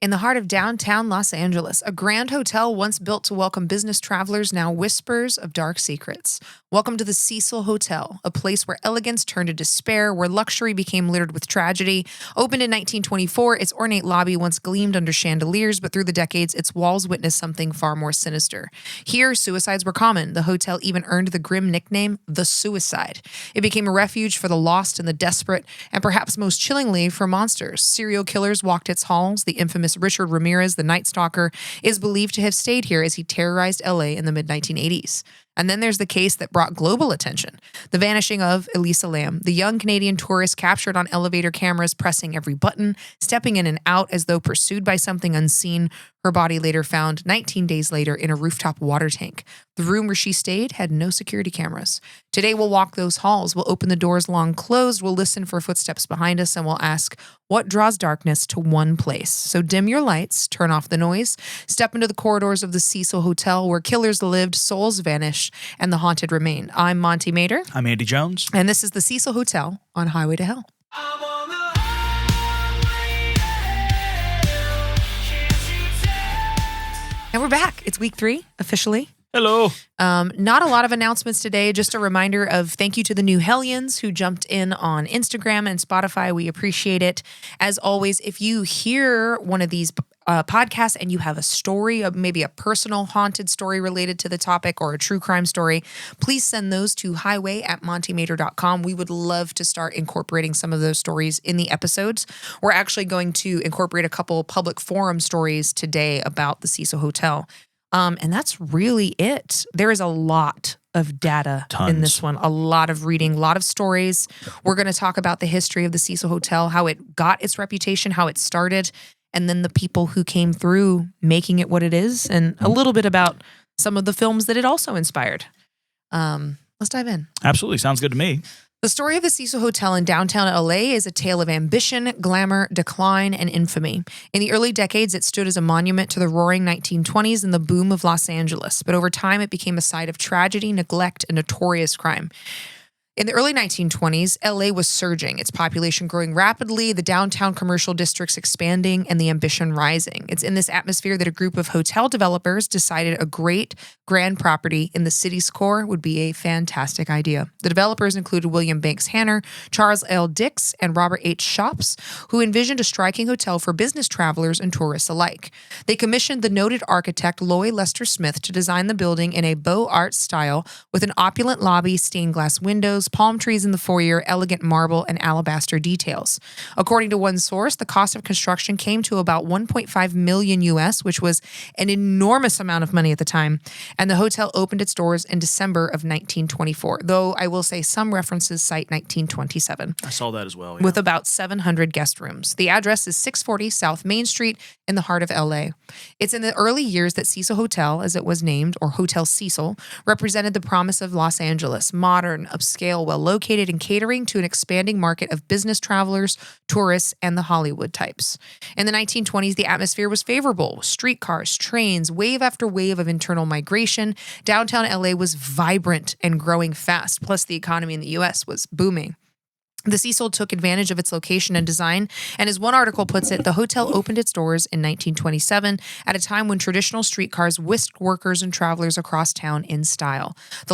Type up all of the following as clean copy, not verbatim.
In the heart of downtown Los Angeles, a grand hotel once built to welcome business travelers now whispers of dark secrets. Welcome to the Cecil Hotel, a place where elegance turned to despair, where luxury became littered with tragedy. Opened in 1924, its ornate lobby once gleamed under chandeliers, but through the decades, its walls witnessed something far more sinister. Here, suicides were common. The hotel even earned the grim nickname, The Suicide. It became a refuge for the lost and the desperate, and perhaps most chillingly, for monsters. Serial killers walked its halls. The infamous Richard Ramirez, the Night Stalker, is believed to have stayed here as he terrorized LA in the mid-1980s. And then there's the case that brought global attention, the vanishing of Elisa Lam, the young Canadian tourist captured on elevator cameras, pressing every button, stepping in and out as though pursued by something unseen. Her body later found 19 days later in a rooftop water tank. The room where she stayed had no security cameras. Today we'll walk those halls, we'll open the doors long closed, we'll listen for footsteps behind us, and we'll ask, what draws darkness to one place? So dim your lights, turn off the noise, step into the corridors of the Cecil Hotel where killers lived, souls vanished, and the haunted remained. I'm Monty Mater. I'm Andy Jones. And this is the Cecil Hotel on Highway to Hell. And we're back. It's week 3, officially. Hello. Not a lot of announcements today. Just a reminder of thank you to the new Hellions who jumped in on Instagram and Spotify. We appreciate it. As always, if you hear one of these podcasts and you have a story, maybe a personal haunted story related to the topic or a true crime story, please send those to highway@montymater.com. We would love to start incorporating some of those stories in the episodes. We're actually going to incorporate a couple public forum stories today about the Cecil Hotel. And that's really it. There is a lot of data in this one, a lot of reading, a lot of stories. We're going to talk about the history of the Cecil Hotel, how it got its reputation, how it started, and then the people who came through making it what it is, and a little bit about some of the films that it also inspired. Let's dive in. Absolutely. Sounds good to me. The story of the Cecil Hotel in downtown LA is a tale of ambition, glamour, decline, and infamy. In the early decades, it stood as a monument to the roaring 1920s and the boom of Los Angeles. But over time, it became a site of tragedy, neglect, and notorious crime. In the early 1920s, LA was surging, its population growing rapidly, the downtown commercial districts expanding, and the ambition rising. It's in this atmosphere that a group of hotel developers decided a great grand property in the city's core would be a fantastic idea. The developers included William Banks Hanner, Charles L. Dix, and Robert H. Shops, who envisioned a striking hotel for business travelers and tourists alike. They commissioned the noted architect Loy Lester Smith to design the building in a Beaux Arts style with an opulent lobby, stained glass windows, palm trees in the foyer, elegant marble, and alabaster details. According to one source, the cost of construction came to about $1.5 million US, which was an enormous amount of money at the time, and the hotel opened its doors in December of 1924, though I will say some references cite 1927. I saw that as well. Yeah. With about 700 guest rooms. The address is 640 South Main Street in the heart of LA. It's in the early years that Cecil Hotel, as it was named, or Hotel Cecil, represented the promise of Los Angeles, modern, upscale, well located, and catering to an expanding market of business travelers, tourists, and the Hollywood types. In the 1920s, the atmosphere was favorable. Streetcars, trains, wave after wave of internal migration. Downtown LA was vibrant and growing fast. Plus, the economy in the U.S. was booming. The Cecil took advantage of its location and design, and as one article puts it, the hotel opened its doors in 1927 at a time when traditional streetcars whisked workers and travelers across town in style. The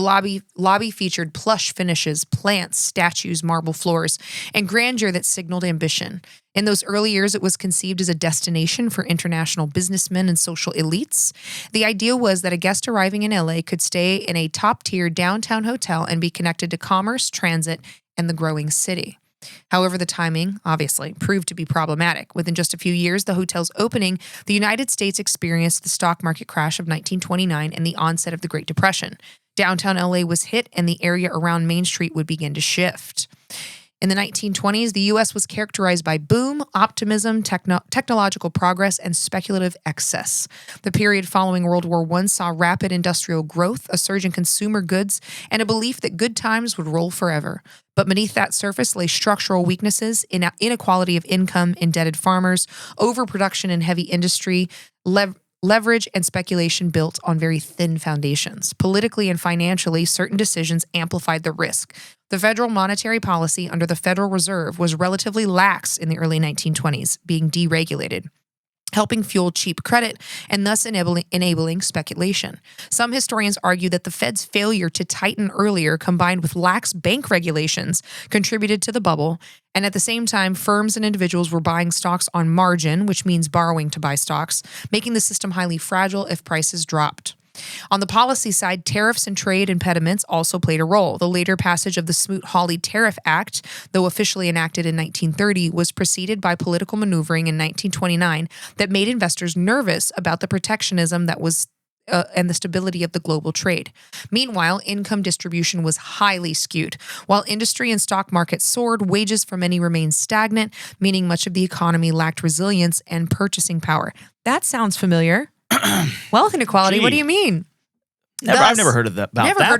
lobby featured plush finishes, plants, statues, marble floors, and grandeur that signaled ambition. In those early years, it was conceived as a destination for international businessmen and social elites. The idea was that a guest arriving in LA could stay in a top-tier downtown hotel and be connected to commerce, transit, and the growing city. However, the timing, obviously, proved to be problematic. Within just a few years, the hotel's opening, the United States experienced the stock market crash of 1929 and the onset of the Great Depression. Downtown LA was hit, and the area around Main Street would begin to shift. In the 1920s, the U.S. was characterized by boom, optimism, technological progress, and speculative excess. The period following World War I saw rapid industrial growth, a surge in consumer goods, and a belief that good times would roll forever. But beneath that surface lay structural weaknesses, inequality of income, indebted farmers, overproduction in heavy industry, leverage and speculation built on very thin foundations. Politically and financially, certain decisions amplified the risk. The federal monetary policy under the Federal Reserve was relatively lax in the early 1920s, being deregulated. helping fuel cheap credit and thus enabling speculation. Some historians argue that the Fed's failure to tighten earlier, combined with lax bank regulations, contributed to the bubble. And at the same time, firms and individuals were buying stocks on margin, which means borrowing to buy stocks, making the system highly fragile if prices dropped. On the policy side, tariffs and trade impediments also played a role. The later passage of the Smoot-Hawley Tariff Act, though officially enacted in 1930, was preceded by political maneuvering in 1929 that made investors nervous about the protectionism that was and the stability of the global trade. Meanwhile, income distribution was highly skewed. While industry and stock markets soared, wages for many remained stagnant, meaning much of the economy lacked resilience and purchasing power. That sounds familiar. Wealth inequality, what do you mean? I've never heard of that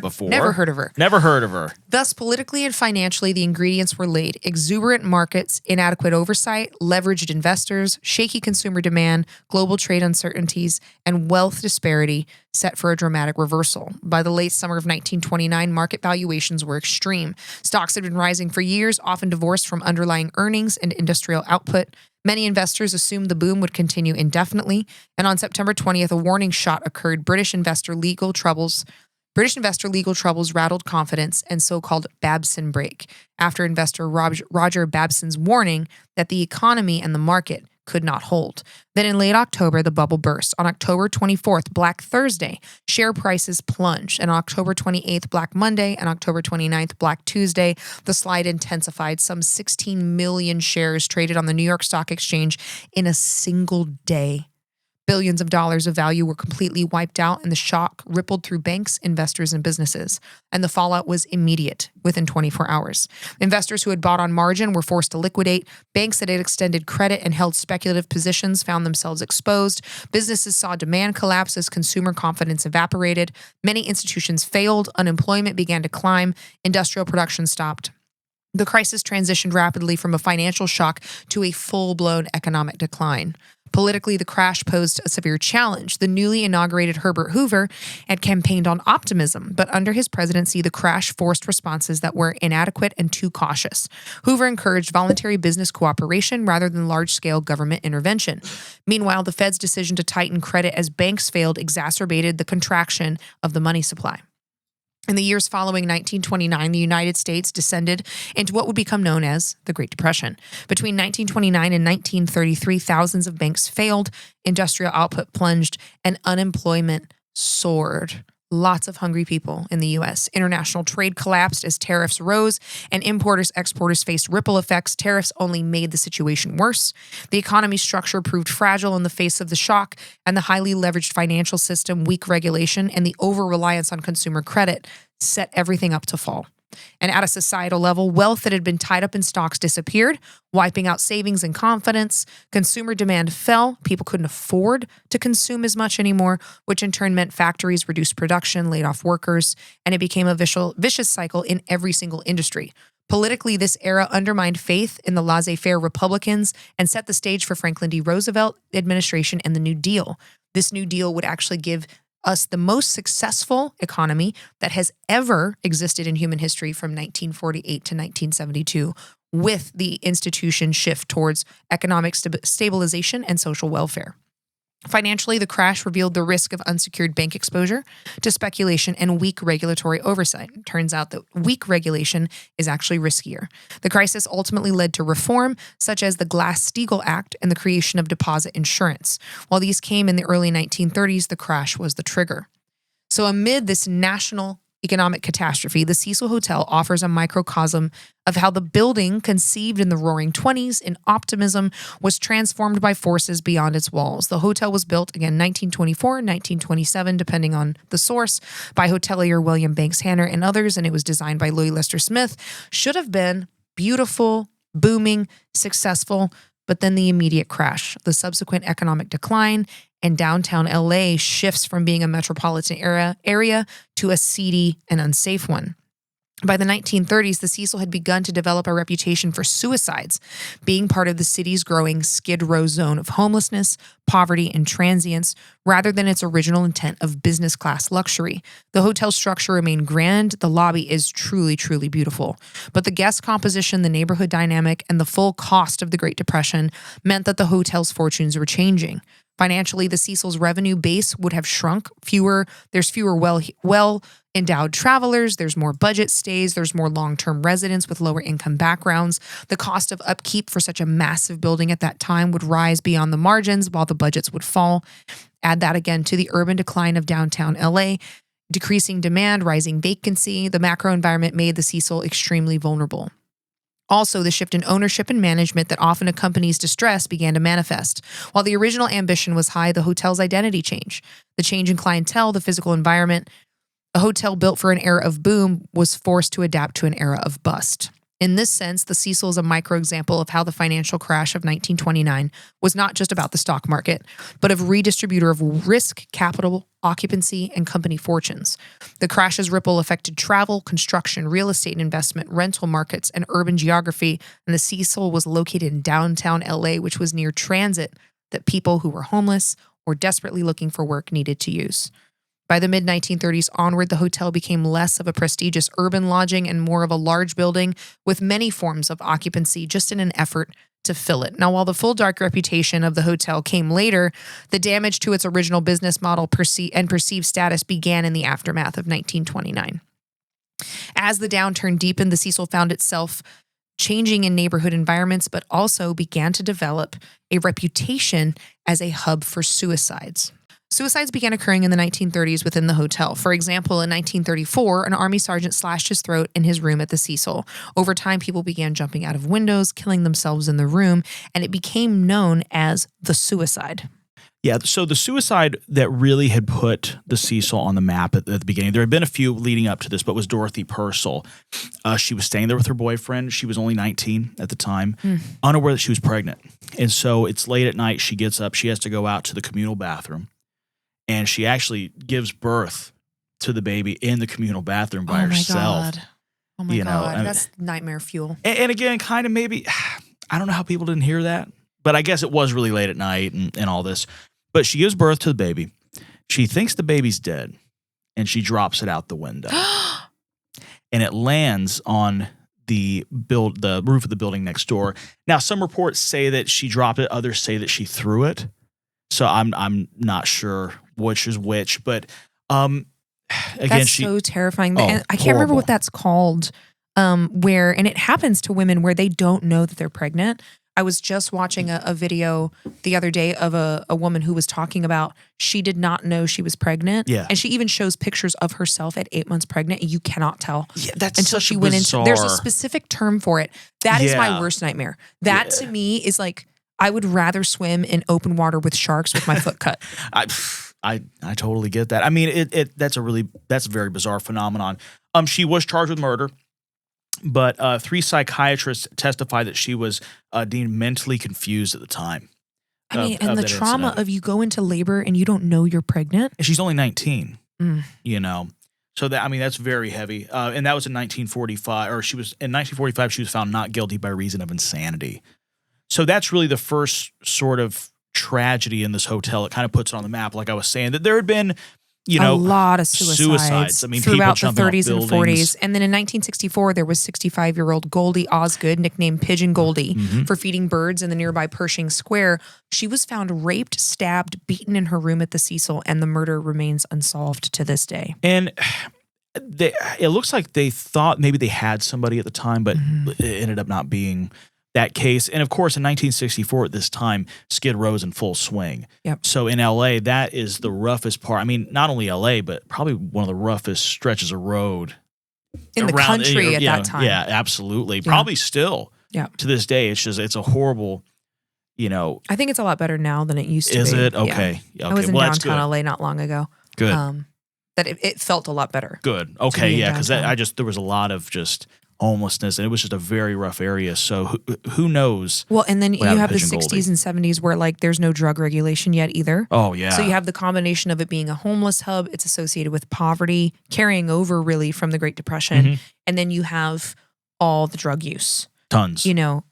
before. Never heard of her. Never heard of her. Thus, politically and financially, the ingredients were laid. Exuberant markets, inadequate oversight, leveraged investors, shaky consumer demand, global trade uncertainties, and wealth disparity set for a dramatic reversal. By the late summer of 1929, market valuations were extreme. Stocks had been rising for years, often divorced from underlying earnings and industrial output. Many investors assumed the boom would continue indefinitely, and on September 20th, a warning shot occurred. British investor legal troubles rattled confidence and so-called Babson break after investor Roger Babson's warning that the economy and the market could not hold. Then in late October, the bubble burst. On October 24th, Black Thursday, share prices plunged. And on October 28th, Black Monday, and October 29th, Black Tuesday, the slide intensified. Some 16 million shares traded on the New York Stock Exchange in a single day. Billions of dollars of value were completely wiped out, and the shock rippled through banks, investors, and businesses. And the fallout was immediate, within 24 hours. Investors who had bought on margin were forced to liquidate. Banks that had extended credit and held speculative positions found themselves exposed. Businesses saw demand collapse as consumer confidence evaporated. Many institutions failed. Unemployment began to climb. Industrial production stopped. The crisis transitioned rapidly from a financial shock to a full-blown economic decline. Politically, the crash posed a severe challenge. The newly inaugurated Herbert Hoover had campaigned on optimism, but under his presidency, the crash forced responses that were inadequate and too cautious. Hoover encouraged voluntary business cooperation rather than large-scale government intervention. Meanwhile, the Fed's decision to tighten credit as banks failed exacerbated the contraction of the money supply. In the years following 1929, the United States descended into what would become known as the Great Depression. Between 1929 and 1933, thousands of banks failed, industrial output plunged, and unemployment soared. Lots of hungry people in the U.S. International trade collapsed as tariffs rose, and importers-exporters faced ripple effects. Tariffs only made the situation worse. The economy's structure proved fragile in the face of the shock, and the highly leveraged financial system, weak regulation, and the over-reliance on consumer credit set everything up to fall. And at a societal level, wealth that had been tied up in stocks disappeared, wiping out savings and confidence. Consumer demand fell. People couldn't afford to consume as much anymore, which in turn meant factories reduced production, laid off workers, and it became a vicious cycle in every single industry. Politically, this era undermined faith in the laissez-faire Republicans and set the stage for Franklin D. Roosevelt administration and the New Deal. This New Deal would actually give us the most successful economy that has ever existed in human history from 1948 to 1972, with the institution shift towards economic stabilization and social welfare. Financially, the crash revealed the risk of unsecured bank exposure to speculation and weak regulatory oversight. It turns out that weak regulation is actually riskier. The crisis ultimately led to reform, such as the Glass-Steagall Act and the creation of deposit insurance. While these came in the early 1930s, the crash was the trigger. So amid this national economic catastrophe, the Cecil Hotel offers a microcosm of how the building, conceived in the Roaring Twenties in optimism, was transformed by forces beyond its walls. The hotel was built, again, 1924, 1927, depending on the source, by hotelier William Banks Hanner and others, and it was designed by Louis Lester Smith. Should have been beautiful, booming, successful, but then the immediate crash, the subsequent economic decline, and downtown LA shifts from being a metropolitan area to a seedy and unsafe one. By the 1930s, the Cecil had begun to develop a reputation for suicides, being part of the city's growing Skid Row zone of homelessness, poverty, and transience, rather than its original intent of business class luxury. The hotel structure remained grand. The lobby is truly, truly beautiful. But the guest composition, the neighborhood dynamic, and the full cost of the Great Depression meant that the hotel's fortunes were changing. Financially, the Cecil's revenue base would have shrunk. There's fewer well-endowed travelers. There's more budget stays. There's more long-term residents with lower income backgrounds. The cost of upkeep for such a massive building at that time would rise beyond the margins while the budgets would fall. Add that again to the urban decline of downtown LA, decreasing demand, rising vacancy. The macro environment made the Cecil extremely vulnerable. Also, the shift in ownership and management that often accompanies distress began to manifest. While the original ambition was high, the hotel's identity changed. The change in clientele, the physical environment, a hotel built for an era of boom was forced to adapt to an era of bust. In this sense, the Cecil is a microexample of how the financial crash of 1929 was not just about the stock market, but of redistributor of risk, capital, occupancy, and company fortunes. The crash's ripple affected travel, construction, real estate and investment, rental markets, and urban geography, and the Cecil was located in downtown LA, which was near transit that people who were homeless or desperately looking for work needed to use. By the mid-1930s onward, the hotel became less of a prestigious urban lodging and more of a large building with many forms of occupancy, just in an effort to fill it. Now, while the full dark reputation of the hotel came later, the damage to its original business model and perceived status began in the aftermath of 1929. As the downturn deepened, the Cecil found itself changing in neighborhood environments, but also began to develop a reputation as a hub for suicides. Suicides began occurring in the 1930s within the hotel. For example, in 1934, an army sergeant slashed his throat in his room at the Cecil. Over time, people began jumping out of windows, killing themselves in the room, and it became known as the suicide. Yeah, so the suicide that really had put the Cecil on the map at the beginning, there had been a few leading up to this, but was Dorothy Purcell. She was staying there with her boyfriend. She was only 19 at the time, unaware that she was pregnant. And so it's late at night. She gets up. She has to go out to the communal bathroom. And she actually gives birth to the baby in the communal bathroom by herself. Oh my God. That's nightmare fuel. And again, kind of maybe, I don't know how people didn't hear that, but I guess it was really late at night and all this. But she gives birth to the baby. She thinks the baby's dead, and she drops it out the window. And it lands on the roof of the building next door. Now, some reports say that she dropped it. Others say that she threw it. So I'm not sure which is which, but again, that's so terrifying. And I can't remember what that's called. And it happens to women where they don't know that they're pregnant. I was just watching a video the other day of a woman who was talking about she did not know she was pregnant. Yeah. And she even shows pictures of herself at 8 months pregnant. And you cannot tell. Yeah, that's until such she a went bizarre... into. There's a specific term for it. That is my worst nightmare. That to me is like, I would rather swim in open water with sharks with my foot cut. I totally get that. I mean, that's a very bizarre phenomenon. She was charged with murder, but 3 psychiatrists testified that she was deemed mentally confused at the time. I mean, and the trauma of you go into labor and you don't know you're pregnant. And she's only 19. So that's very heavy. And that was in 1945, or in 1945 she was found not guilty by reason of insanity. So that's really the first sort of tragedy in this hotel. It kind of puts it on the map, like I was saying, that there had been, a lot of suicides. I mean, throughout the people 30s and 40s. And then in 1964, there was 65-year-old Goldie Osgood, nicknamed Pigeon Goldie, for feeding birds in the nearby Pershing Square. She was found raped, stabbed, beaten in her room at the Cecil, and the murder remains unsolved to this day. And it looks like they thought maybe they had somebody at the time, but it ended up not being that case. And of course, in 1964 at this time, Skid Row's in full swing. Yep. So in LA, that is the roughest part. I mean, not only LA, but probably one of the roughest stretches of road in the country at that time. Yeah, absolutely. Yeah. Probably still to this day. It's a horrible, I think it's a lot better now than it used to be. Is it? Okay. Yeah. I was in downtown LA not long ago. Good. That it felt a lot better. Good. Okay. Yeah. Because there was a lot of homelessness, and it was just a very rough area. So who knows? Well, and then you without have the Pitch and Goldie. 60s and 70s where like there's no drug regulation yet either. Oh yeah. So you have the combination of it being a homeless hub, it's associated with poverty, carrying over really from the Great Depression, Mhm. and then you have all the drug use. Tons. You know,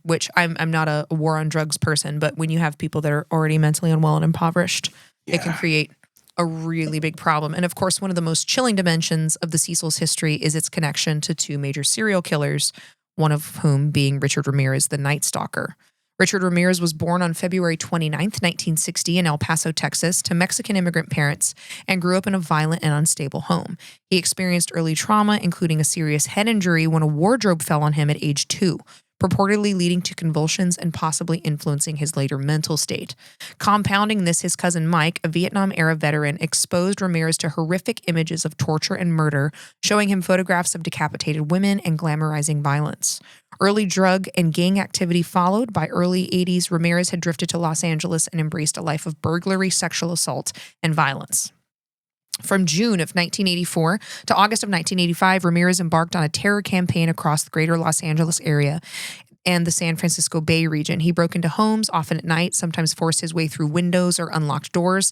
which I'm not a war on drugs person, but when you have people that are already mentally unwell and impoverished, it can create a really big problem. And of course, one of the most chilling dimensions of the Cecil's history is its connection to two major serial killers, one of whom being Richard Ramirez, the Night Stalker. Richard Ramirez was born on February 29th, 1960 in El Paso, Texas, to Mexican immigrant parents and grew up in a violent and unstable home. He experienced early trauma, including a serious head injury when a wardrobe fell on him at age 2. Purportedly leading to convulsions and possibly influencing his later mental state. Compounding this, his cousin Mike, a Vietnam-era veteran, exposed Ramirez to horrific images of torture and murder, showing him photographs of decapitated women and glamorizing violence. Early drug and gang activity followed. By early 80s, Ramirez had drifted to Los Angeles and embraced a life of burglary, sexual assault, and violence. From June of 1984 to August of 1985, Ramirez embarked on a terror campaign across the greater Los Angeles area and the San Francisco Bay region. He broke into homes, often at night, sometimes forced his way through windows or unlocked doors.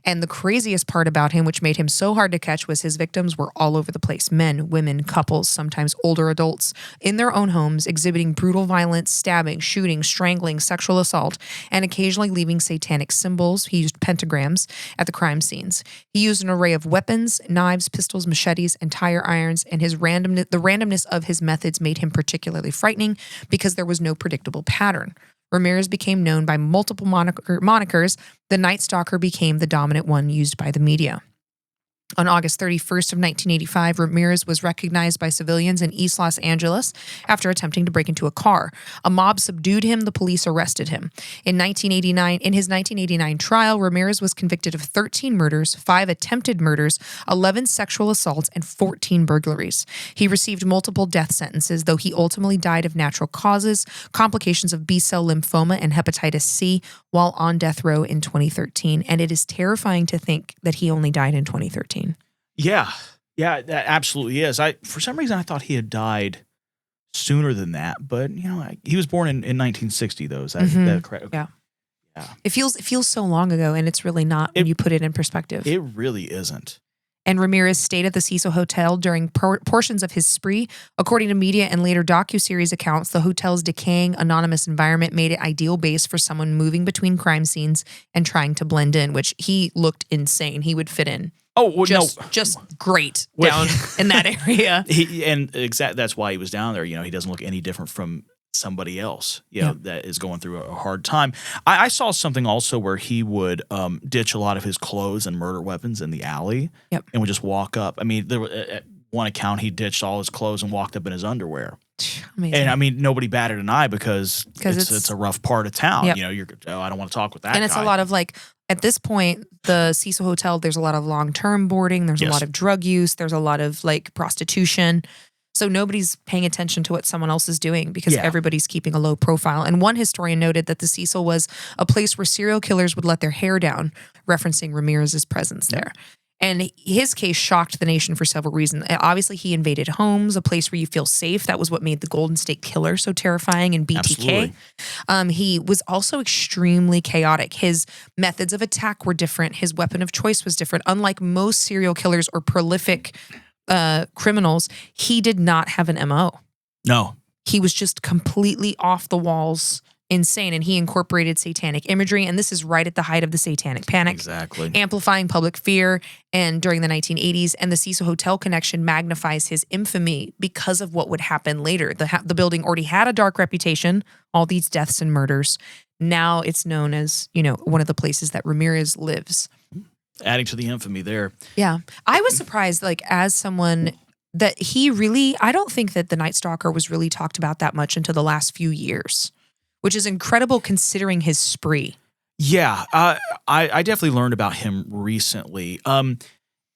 And the craziest part about him, which made him so hard to catch, was his victims were all over the place. Men, women, couples, sometimes older adults, in their own homes, exhibiting brutal violence, stabbing, shooting, strangling, sexual assault, and occasionally leaving satanic symbols. He used pentagrams at the crime scenes. He used an array of weapons, knives, pistols, machetes, and tire irons, and the randomness of his methods made him particularly frightening because there was no predictable pattern. Ramirez became known by multiple monikers. The Night Stalker became the dominant one used by the media. On August 31st of 1985, Ramirez was recognized by civilians in East Los Angeles after attempting to break into a car. A mob subdued him. The police arrested him. In his 1989 trial, Ramirez was convicted of 13 murders, 5 attempted murders, 11 sexual assaults, and 14 burglaries. He received multiple death sentences, though he ultimately died of natural causes, complications of B-cell lymphoma and hepatitis C, while on death row in 2013. And it is terrifying to think that he only died in 2013. Yeah, that absolutely is. For some reason I thought he had died sooner than that, but he was born in 1960 though. Is that correct? Okay. Yeah. It feels so long ago, and it's really not when you put it in perspective. It really isn't. And Ramirez stayed at the Cecil Hotel during portions of his spree. According to media and later docuseries accounts, the hotel's decaying, anonymous environment made it ideal base for someone moving between crime scenes and trying to blend in, which he looked insane. He would fit in. Oh, well, just great down in that area. That's why he was down there. He doesn't look any different from somebody else, that is going through a hard time. I saw something also where he would ditch a lot of his clothes and murder weapons in the alley and would just walk up. I mean, there at one account, he ditched all his clothes and walked up in his underwear. Amazing. And I mean, nobody batted an eye because it's a rough part of town. Yep. I don't want to talk with that guy. And it's a lot of at this point, the Cecil Hotel, there's a lot of long-term boarding. There's a lot of drug use. There's a lot of prostitution. So nobody's paying attention to what someone else is doing because everybody's keeping a low profile. And one historian noted that the Cecil was a place where serial killers would let their hair down, referencing Ramirez's presence there. And his case shocked the nation for several reasons. Obviously, he invaded homes, a place where you feel safe. That was what made the Golden State Killer so terrifying and BTK. He was also extremely chaotic. His methods of attack were different. His weapon of choice was different. Unlike most serial killers or prolific criminals, he did not have an MO. No. He was just completely off the walls, insane, and he incorporated satanic imagery, and this is right at the height of the satanic panic. Exactly. Amplifying public fear, and during the 1980s, and the Cecil Hotel connection magnifies his infamy because of what would happen later. The building already had a dark reputation, all these deaths and murders. Now it's known as, one of the places that Ramirez lives. Adding to the infamy there. Yeah. I was surprised, as someone that I don't think that the Night Stalker was really talked about that much until the last few years, which is incredible considering his spree. Yeah. I definitely learned about him recently. And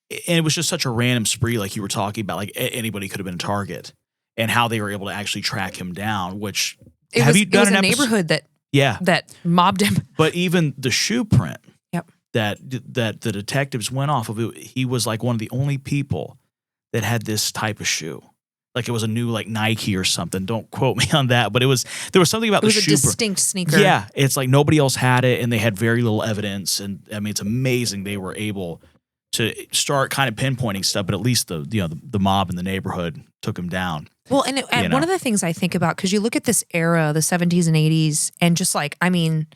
it was just such a random spree, like you were talking about, anybody could have been a target and how they were able to actually track him down, which it was a neighborhood that mobbed him. But even the shoe print that the detectives went off of, he was one of the only people that had this type of shoe. Like it was a new like Nike or something. Don't quote me on that, but there was something about It was the a shoe. distinct sneaker. Yeah, it's like nobody else had it, and they had very little evidence. And I mean, it's amazing they were able to start kind of pinpointing stuff, but at least the mob in the neighborhood took them down. Well, and one of the things I think about, because you look at this era, the 70s and 80s, and just like, I mean,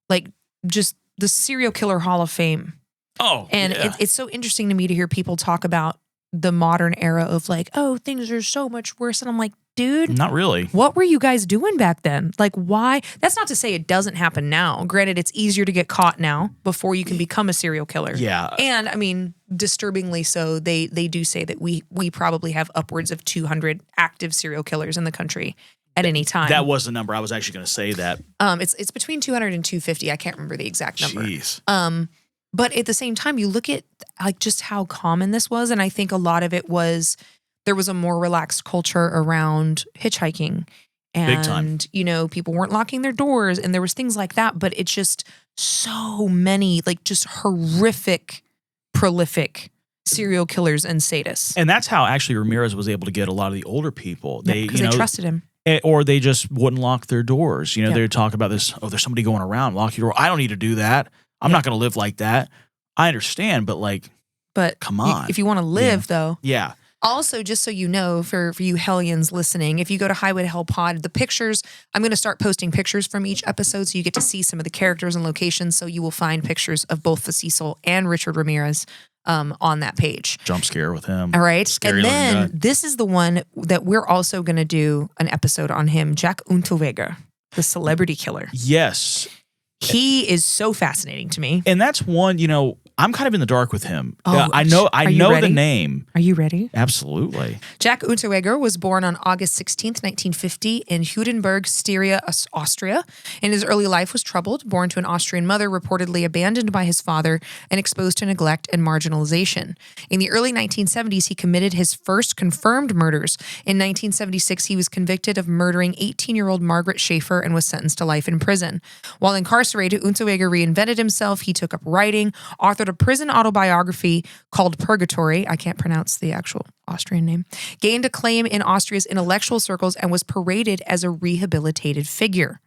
like just the serial killer Hall of Fame. Oh, and yeah. it's so interesting to me to hear people talk about the modern era of like, oh, things are so much worse. And I'm like, dude, Not really. what were you guys doing back then? Like, why? That's not to say it doesn't happen now. Granted, it's easier to get caught now before you can become a serial killer. Yeah. And I mean, disturbingly so, they do say that we probably have upwards of 200 active serial killers in the country at any time. That was the number. I was actually going to say that. It's between 200 and 250. I can't remember the exact number. Jeez. But at the same time, you look at like just how common this was, and I think a lot of it was there was a more relaxed culture around hitchhiking, and Big time. People weren't locking their doors, and there was things like that. But it's just so many like just horrific, prolific serial killers and sadists. And that's how actually Ramirez was able to get a lot of the older people. Because they trusted him. Or they just wouldn't lock their doors. They Yeah. would talk about this, oh, there's somebody going around, lock your door. I don't need to do that. I'm not going to live like that. I understand, but like, come on. If you want to live, though. Yeah. Also, just so you know, for you hellions listening, if you go to Highway to Hell Pod, the pictures, I'm going to start posting pictures from each episode so you get to see some of the characters and locations. So you will find pictures of both the Cecil and Richard Ramirez on that page. Jump scare with him. All right. Scary And then looking guy. this is the one that we're also going to do an episode on him, Jack Unterweger, the celebrity killer. Yes. He is so fascinating to me. And that's one, I'm kind of in the dark with him. Oh, I know are you the ready? name. Are you ready? Absolutely. Jack Unterweger was born on August 16th, 1950 in Hudenberg, Styria, Austria. And his early life was troubled. Born to an Austrian mother, reportedly abandoned by his father and exposed to neglect and marginalization. In the early 1970s, he committed his first confirmed murders. In 1976, he was convicted of murdering 18-year-old Margaret Schaefer and was sentenced to life in prison. While incarcerated, Unterweger reinvented himself. He took up writing, authored a prison autobiography called Purgatory. I can't pronounce the actual Austrian name. Gained acclaim in Austria's intellectual circles and was paraded as a rehabilitated figure.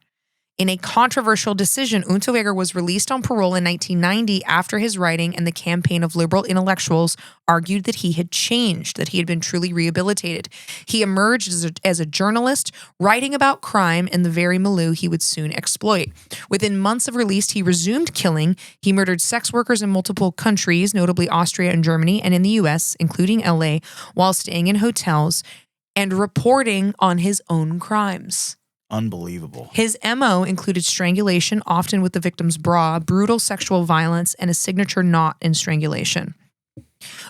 In a controversial decision, Unterweger was released on parole in 1990 after his writing and the campaign of liberal intellectuals argued that he had changed, that he had been truly rehabilitated. He emerged as a journalist, writing about crime in the very milieu he would soon exploit. Within months of release, he resumed killing. He murdered sex workers in multiple countries, notably Austria and Germany, and in the U.S., including L.A., while staying in hotels and reporting on his own crimes. Unbelievable. His MO included strangulation, often with the victim's bra, brutal sexual violence, and a signature knot in strangulation.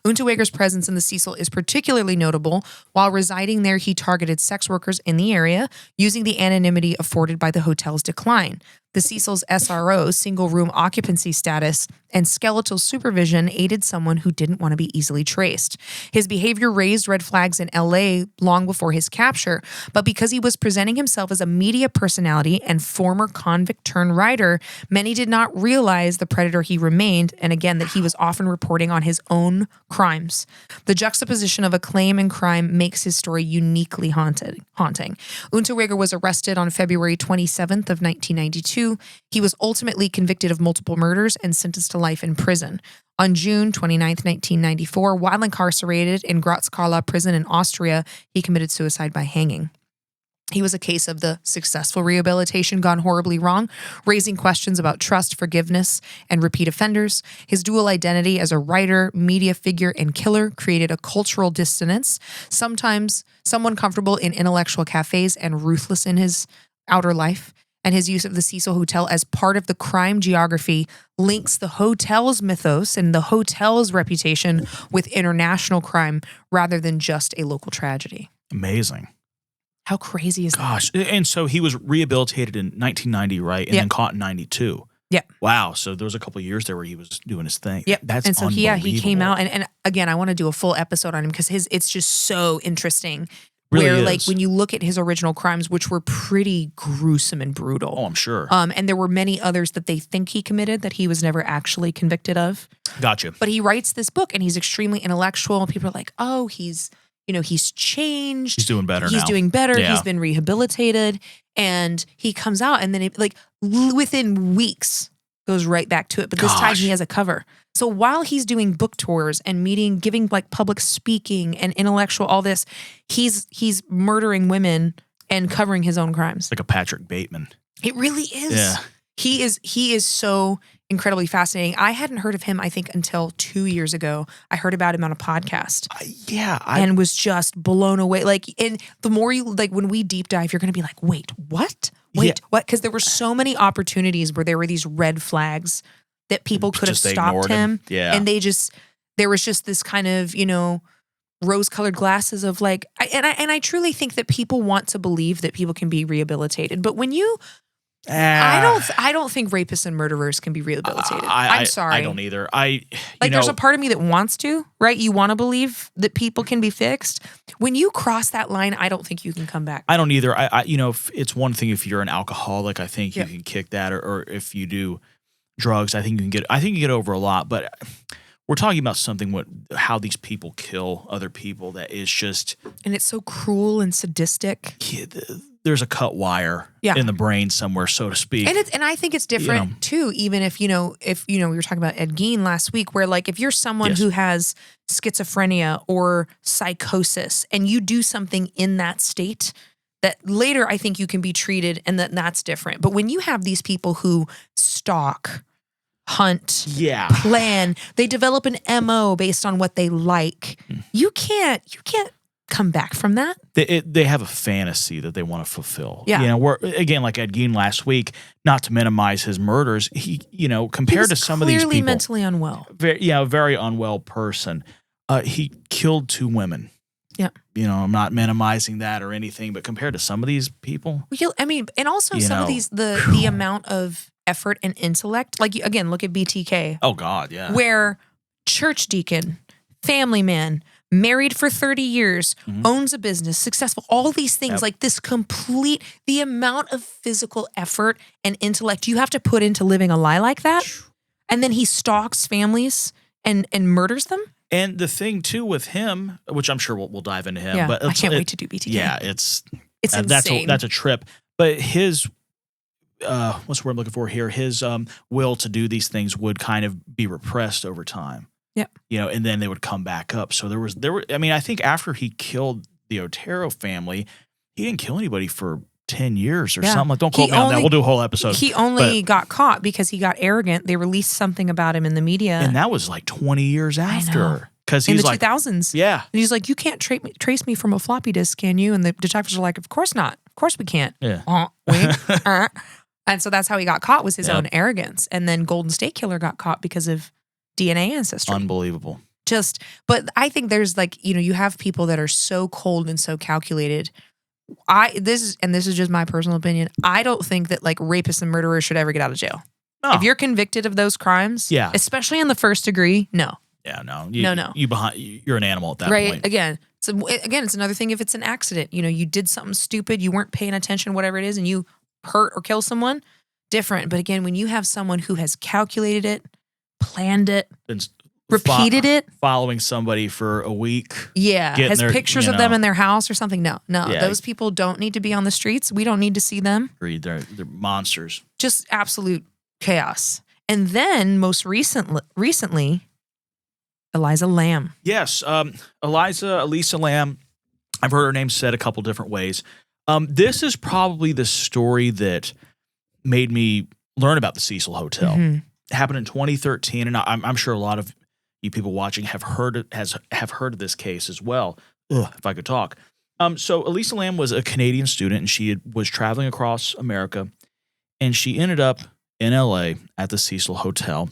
Unterweger's presence in the Cecil is particularly notable. While residing there, he targeted sex workers in the area, using the anonymity afforded by the hotel's decline. The Cecil's SRO, single-room occupancy status, and skeletal supervision aided someone who didn't want to be easily traced. His behavior raised red flags in LA long before his capture, but because he was presenting himself as a media personality and former convict-turned-writer, many did not realize the predator he remained, and again, that he was often reporting on his own crimes. The juxtaposition of acclaim and crime makes his story uniquely haunting. Unterweger was arrested on February 27th of 1992. He was ultimately convicted of multiple murders and sentenced to life in prison. On June 29th, 1994, while incarcerated in Graz-Karla prison in Austria, he committed suicide by hanging. He was a case of the successful rehabilitation gone horribly wrong, raising questions about trust, forgiveness, and repeat offenders. His dual identity as a writer, media figure, and killer created a cultural dissonance, sometimes someone comfortable in intellectual cafes and ruthless in his outer life. And his use of the Cecil Hotel as part of the crime geography links the hotel's mythos and the hotel's reputation with international crime rather than just a local tragedy. Amazing. How crazy is that? Gosh. And so he was rehabilitated in 1990, right? And then caught in 92. Yeah. Wow. So there was a couple of years there where he was doing his thing. Yep. That's and so unbelievable. he came out and again, I want to do a full episode on him because it's just so interesting. Really where is. like when you look at his original crimes, which were pretty gruesome and brutal. Oh, I'm sure. And there were many others that they think he committed that he was never actually convicted of. Gotcha. But he writes this book and he's extremely intellectual. People are like, oh, he's he's changed. He's doing better now. He's doing better. Yeah. He's been rehabilitated. And he comes out and then within weeks goes right back to it. But this time he has a cover. So while he's doing book tours and giving like public speaking and intellectual, all this, he's murdering women and covering his own crimes. Like a Patrick Bateman. It really is. Yeah. He is so incredibly fascinating. I hadn't heard of him, I think, until 2 years ago. I heard about him on a podcast. And was just blown away. Like, and the more you, like, when we deep dive, you're going to be like, wait, what? What? Because there were so many opportunities where there were these red flags that people could have stopped him. Yeah. And there was just this kind of, rose-colored glasses of like, I truly think that people want to believe that people can be rehabilitated. But when you, I don't think rapists and murderers can be rehabilitated. I'm sorry. I don't either. There's a part of me that wants to, right? You want to believe that people can be fixed. When you cross that line, I don't think you can come back. I don't either. If it's one thing if you're an alcoholic, I think you can kick that, or if you do drugs, I think you can get over a lot. But we're talking about how these people kill other people that is just, and it's so cruel and sadistic. There's a cut wire in the brain somewhere, so to speak. And I think it's different too. Even if we were talking about Ed Gein last week, where like if you're someone who has schizophrenia or psychosis and you do something in that state, that later I think you can be treated, and that's different. But when you have these people who stalk, hunt, plan, they develop an MO based on what they like. You can't come back from that. They have a fantasy that they want to fulfill. Yeah. Again, like Ed Gein last week, not to minimize his murders, he compared to some of these people, clearly mentally unwell. A very unwell person. He killed 2 women. Yeah. I'm not minimizing that or anything, but compared to some of these people, and also some of these, the amount of effort and intellect, like again, look at BTK. Oh God, yeah. Where church deacon, family man, married for 30 years, owns a business, successful, all these things, like this the amount of physical effort and intellect you have to put into living a lie like that. And then he stalks families and murders them. And the thing too with him, which I'm sure we'll dive into him, but I can't wait to do BTK. Yeah, it's insane. That's a trip. But his what's the word I'm looking for here? His will to do these things would kind of be repressed over time. Yeah. And then they would come back up. So there were, I think after he killed the Otero family, he didn't kill anybody for 10 years or something. Like, don't quote me on that. We'll do a whole episode. He only got caught because he got arrogant. They released something about him in the media. And that was like 20 years after. Because in he's the like 2000s. Yeah. And he's like, you can't trace me from a floppy disk, can you? And the detectives are like, of course not. Of course we can't. Yeah. And so that's how he got caught, was his own arrogance. And then Golden State Killer got caught because of DNA ancestry. Unbelievable. But I think there's like, you have people that are so cold and so calculated. This is just my personal opinion. I don't think that like rapists and murderers should ever get out of jail. No. If you're convicted of those crimes, especially in the first degree, no. Yeah, no. No. You're an animal at that point. Right. Again, it's another thing if it's an accident. You did something stupid, you weren't paying attention, whatever it is, and you hurt or kill someone, different. But again, when you have someone who has calculated it, planned it, repeated it, following somebody for a week, has pictures of them in their house or something. No, those people don't need to be on the streets. We don't need to see them. Agreed. They're monsters. Just absolute chaos. And then most recently, Elisa Lam. Yes, Elisa Lam. I've heard her name said a couple different ways. This is probably the story that made me learn about the Cecil Hotel. It happened in 2013, and I'm sure a lot of you people watching have heard of this case as well. If I could talk. So Elisa Lam was a Canadian student, and she was traveling across America, and she ended up in LA at the Cecil Hotel.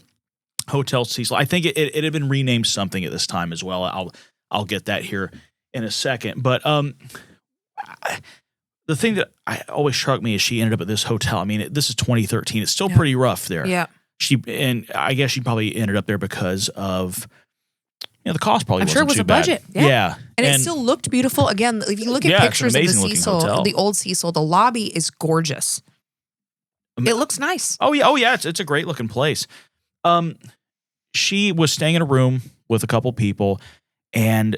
Hotel Cecil. I think it had been renamed something at this time as well. I'll get that here in a second. But the thing that always struck me is she ended up at this hotel. I mean, this is 2013. It's still pretty rough there. Yeah. And I guess she probably ended up there because of the cost probably I'm wasn't sure it was too a bad. budget. Yeah. And it still looked beautiful. Again, if you look at pictures of the Cecil, the old Cecil, the lobby is gorgeous. It looks nice. Oh yeah. It's a great looking place. She was staying in a room with a couple people, and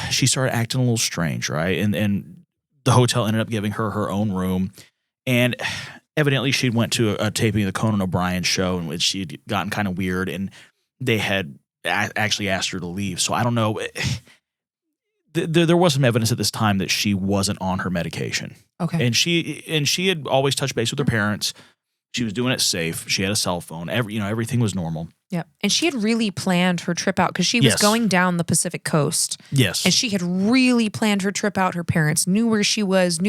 she started acting a little strange, right? And the hotel ended up giving her her own room. And evidently she went to a taping of the Conan O'Brien show in which she had gotten kind of weird, and they had actually asked her to leave. So I don't know. There was some evidence at this time that she wasn't on her medication. Okay. And she had always touched base with her parents. She was doing it safe. She had a cell phone. Everything was normal. Yeah. And she had really planned her trip out because she was going down the Pacific coast. Yes. And she had really planned her trip out. Her parents knew where she was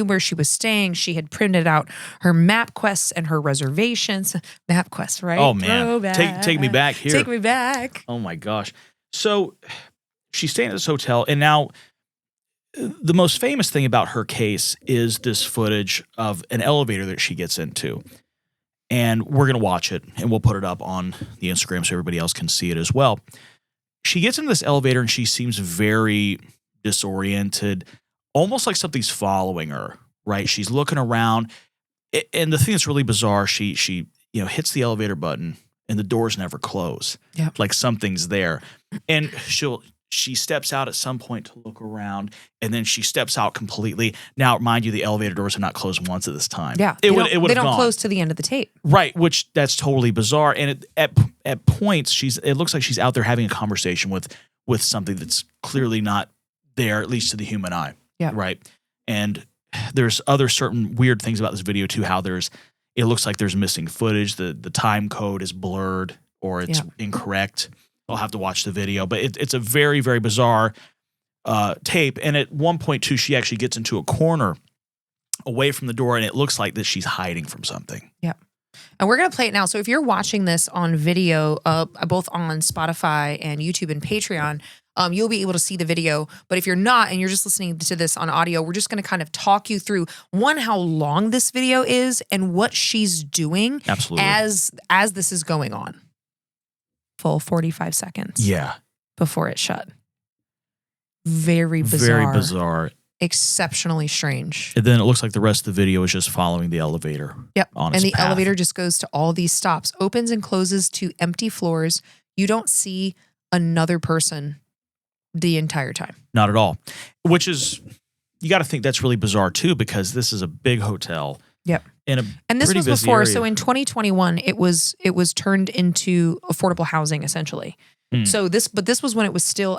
staying. She had printed out her MapQuests and her reservations. MapQuest, right? Oh, man. Take me back here. Take me back. Oh, my gosh. So she's staying at this hotel. And now the most famous thing about her case is this footage of an elevator that she gets into. And we're going to watch it, and we'll put it up on the Instagram so everybody else can see it as well. She gets into this elevator, and she seems very disoriented, almost like something's following her, right? She's looking around, and the thing that's really bizarre, she hits the elevator button, and the doors never close. Yeah. Like something's there. And she steps out at some point to look around, and then she steps out completely. Now, mind you, the elevator doors are not closed once at this time. Yeah. They don't close to the end of the tape. Right, which that's totally bizarre. And at points, it looks like she's out there having a conversation with something that's clearly not there, at least to the human eye. Yeah. Right. And there's other certain weird things about this video too, how it looks like there's missing footage. The time code is blurred or it's incorrect. I'll have to watch the video, but it's a very, very bizarre tape. And at one point, too, she actually gets into a corner away from the door, and it looks like that she's hiding from something. Yeah. And we're going to play it now. So if you're watching this on video, both on Spotify and YouTube and Patreon, you'll be able to see the video. But if you're not, and you're just listening to this on audio, we're just going to kind of talk you through, one, how long this video is and what she's doing Absolutely. as this is going on. Full 45 seconds. Yeah. Before it shut. Very bizarre. Very bizarre. Exceptionally strange. And then it looks like the rest of the video is just following the elevator. Yep. On and its the path. elevator just goes to all these stops, opens and closes to empty floors. You don't see another person the entire time. Not at all. Which is, you got to think that's really bizarre too, because this is a big hotel. Yep. And this was before, area. so in 2021, it was turned into affordable housing essentially. So this was when it was still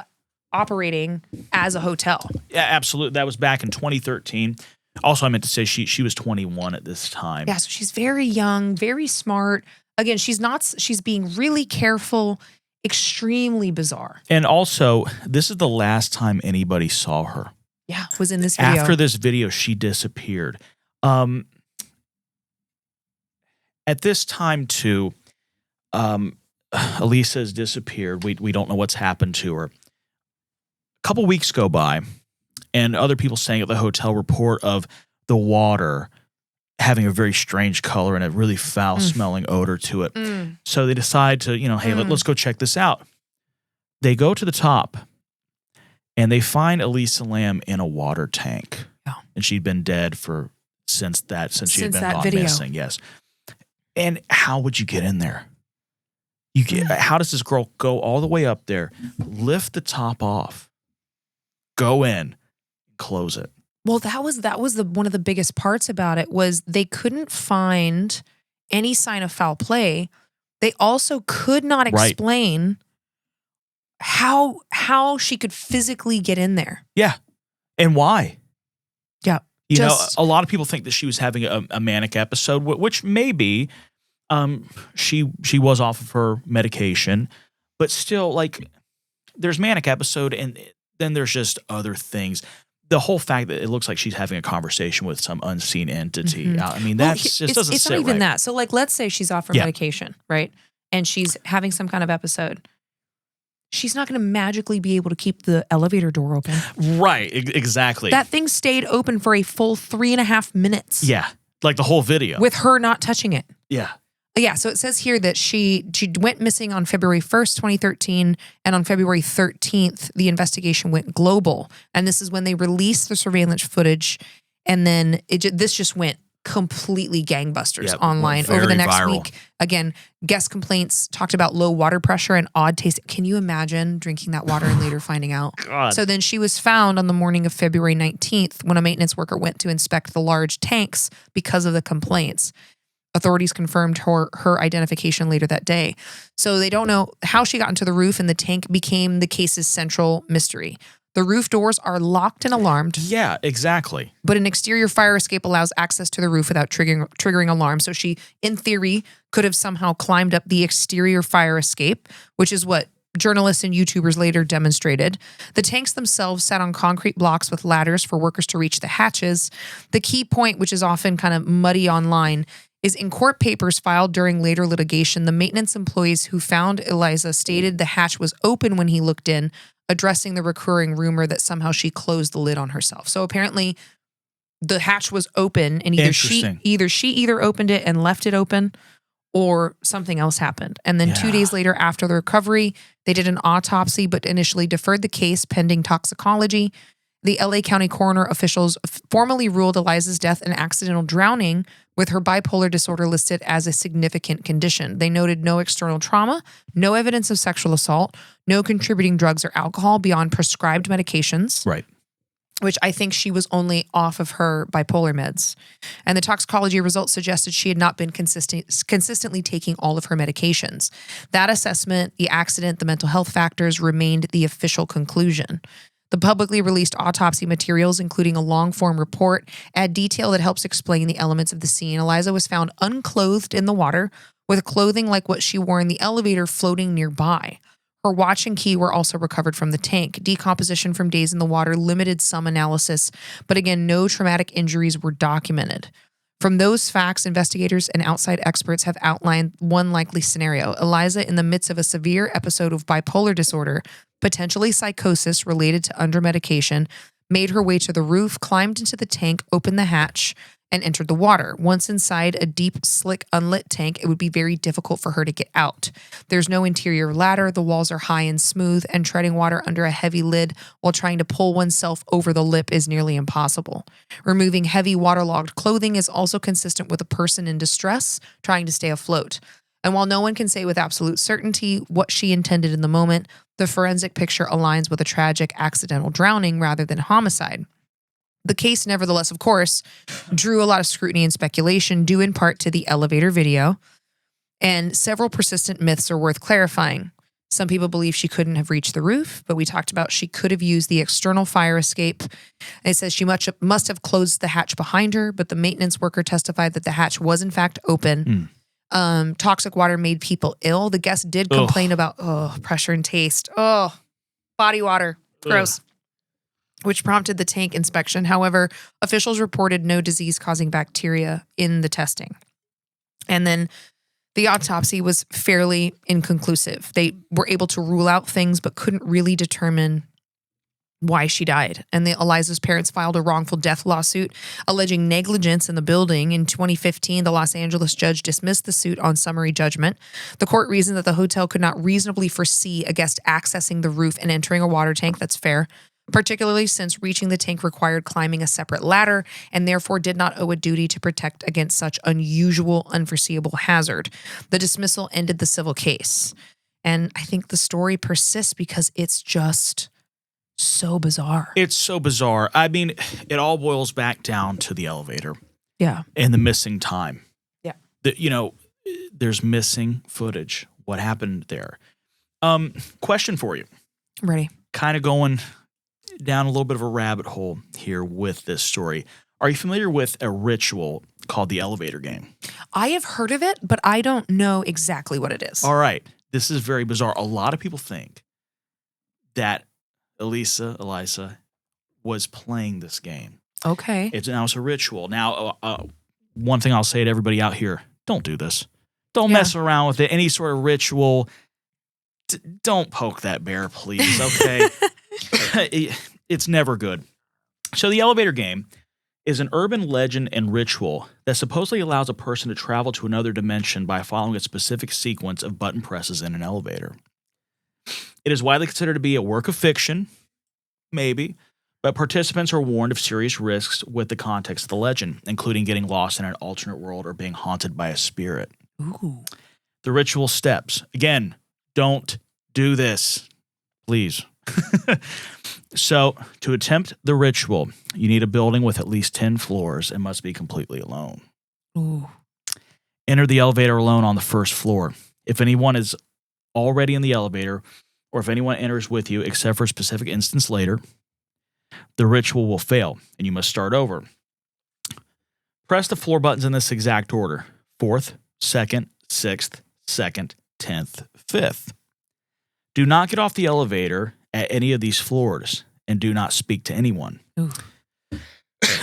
operating as a hotel. Yeah, absolutely. That was back in 2013. Also, I meant to say she was 21 at this time. Yeah, so she's very young, very smart. Again, she's being really careful, extremely bizarre. And also, this is the last time anybody saw her. Yeah, was in this video. After this video, she disappeared. At this time, too, Elisa has disappeared. We don't know what's happened to her. A couple weeks go by, and other people staying at the hotel report of the water having a very strange color and a really foul-smelling odor to it. So they decide to, hey, let's go check this out. They go to the top, and they find Elisa Lam in a water tank. Yeah. And she'd been dead since she had been that gone video. missing. Yes. And how would you get in there? How does this girl go all the way up there, lift the top off, go in, close it? Well, that was one of the biggest parts about it was they couldn't find any sign of foul play. They also could not explain how she could physically get in there. Yeah. And why? Yeah. A lot of people think that she was having a manic episode, which maybe she was off of her medication, but still, like, there's manic episode and then there's just other things. The whole fact that it looks like she's having a conversation with some unseen entity. I mean, that's just doesn't it's sit not even right. that. So, like, let's say she's off her medication, right? And she's having some kind of episode. She's not going to magically be able to keep the elevator door open. Right, exactly. That thing stayed open for a full 3.5 minutes. Yeah, like the whole video. With her not touching it. Yeah. Yeah, so it says here that she went missing on February 1st, 2013, and on February 13th, the investigation went global. And this is when they released the surveillance footage, and then this just went completely gangbusters Yep, online went over the very next viral. week. Again, guest complaints talked about low water pressure and odd taste. Can you imagine drinking that water and later finding out? God. So then she was found on the morning of February 19th when a maintenance worker went to inspect the large tanks because of the complaints. Authorities confirmed her identification later that day. So they don't know how she got into the roof, and the tank became the case's central mystery. The roof doors are locked and alarmed, Yeah, exactly. but an exterior fire escape allows access to the roof without triggering alarm. So she, in theory, could have somehow climbed up the exterior fire escape, which is what journalists and YouTubers later demonstrated. The tanks themselves sat on concrete blocks with ladders for workers to reach the hatches. The key point, which is often kind of muddy online, is in court papers filed during later litigation, the maintenance employees who found Elisa stated the hatch was open when he looked in, addressing the recurring rumor that somehow she closed the lid on herself. So apparently the hatch was open, and either she opened it and left it open, or something else happened. And then 2 days later, after the recovery, they did an autopsy, but initially deferred the case pending toxicology. The LA County coroner officials formally ruled Elisa's death an accidental drowning, with her bipolar disorder listed as a significant condition. They noted no external trauma, no evidence of sexual assault, no contributing drugs or alcohol beyond prescribed medications. Right. Which I think she was only off of her bipolar meds. And the toxicology results suggested she had not been consistently taking all of her medications. That assessment, the accident, the mental health factors remained the official conclusion. The publicly released autopsy materials, including a long-form report, add detail that helps explain the elements of the scene. Eliza was found unclothed in the water, with clothing like what she wore in the elevator floating nearby. Her watch and key were also recovered from the tank. Decomposition from days in the water limited some analysis, but again, no traumatic injuries were documented. From those facts, investigators and outside experts have outlined one likely scenario. Eliza, in the midst of a severe episode of bipolar disorder, potentially psychosis related to undermedication, made her way to the roof, climbed into the tank, opened the hatch, and entered the water. Once inside a deep, slick, unlit tank, it would be very difficult for her to get out. There's no interior ladder, the walls are high and smooth, and treading water under a heavy lid while trying to pull oneself over the lip is nearly impossible. Removing heavy, waterlogged clothing is also consistent with a person in distress trying to stay afloat. And while no one can say with absolute certainty what she intended in the moment, the forensic picture aligns with a tragic accidental drowning rather than homicide. The case, nevertheless, of course, drew a lot of scrutiny and speculation, due in part to the elevator video, and several persistent myths are worth clarifying. Some people believe she couldn't have reached the roof, but we talked about she could have used the external fire escape. It says she must have closed the hatch behind her, but the maintenance worker testified that the hatch was in fact open. Toxic water made people ill. The guest did complain about pressure and taste. Body water. Gross. Which prompted the tank inspection. However, officials reported no disease-causing bacteria in the testing. And then the autopsy was fairly inconclusive. They were able to rule out things but couldn't really determine why she died. And Eliza's parents filed a wrongful death lawsuit alleging negligence in the building. In 2015, the Los Angeles judge dismissed the suit on summary judgment. The court reasoned that the hotel could not reasonably foresee a guest accessing the roof and entering a water tank. That's fair, particularly since reaching the tank required climbing a separate ladder and therefore did not owe a duty to protect against such unusual, unforeseeable hazard. The dismissal ended the civil case. And I think the story persists because it's just so bizarre. It's so bizarre. I mean, it all boils back down to the elevator. Yeah. And the missing time. Yeah. There's missing footage. What happened there? Question for you. Ready. Kind of going down a little bit of a rabbit hole here with this story. Are you familiar with a ritual called the elevator game? I have heard of it, but I don't know exactly what it is. All right. This is very bizarre. A lot of people think that Elisa was playing this game. Okay. It's a ritual. Now, one thing I'll say to everybody out here, don't do this. Don't mess around with it. Any sort of ritual, don't poke that bear, please, okay? It's never good. So the elevator game is an urban legend and ritual that supposedly allows a person to travel to another dimension by following a specific sequence of button presses in an elevator. It is widely considered to be a work of fiction, maybe, But participants are warned of serious risks with the context of the legend, including getting lost in an alternate world or being haunted by a spirit. Ooh. The ritual steps. Again, don't do this, please. So, to attempt the ritual, you need a building with at least 10 floors and must be completely alone. Ooh. Enter the elevator alone on the first floor. If anyone is already in the elevator, or if anyone enters with you, except for a specific instance later, the ritual will fail, and you must start over. Press the floor buttons in this exact order: 4th, 2nd, 6th, 2nd, 10th, 5th. Do not get off the elevator at any of these floors, and do not speak to anyone.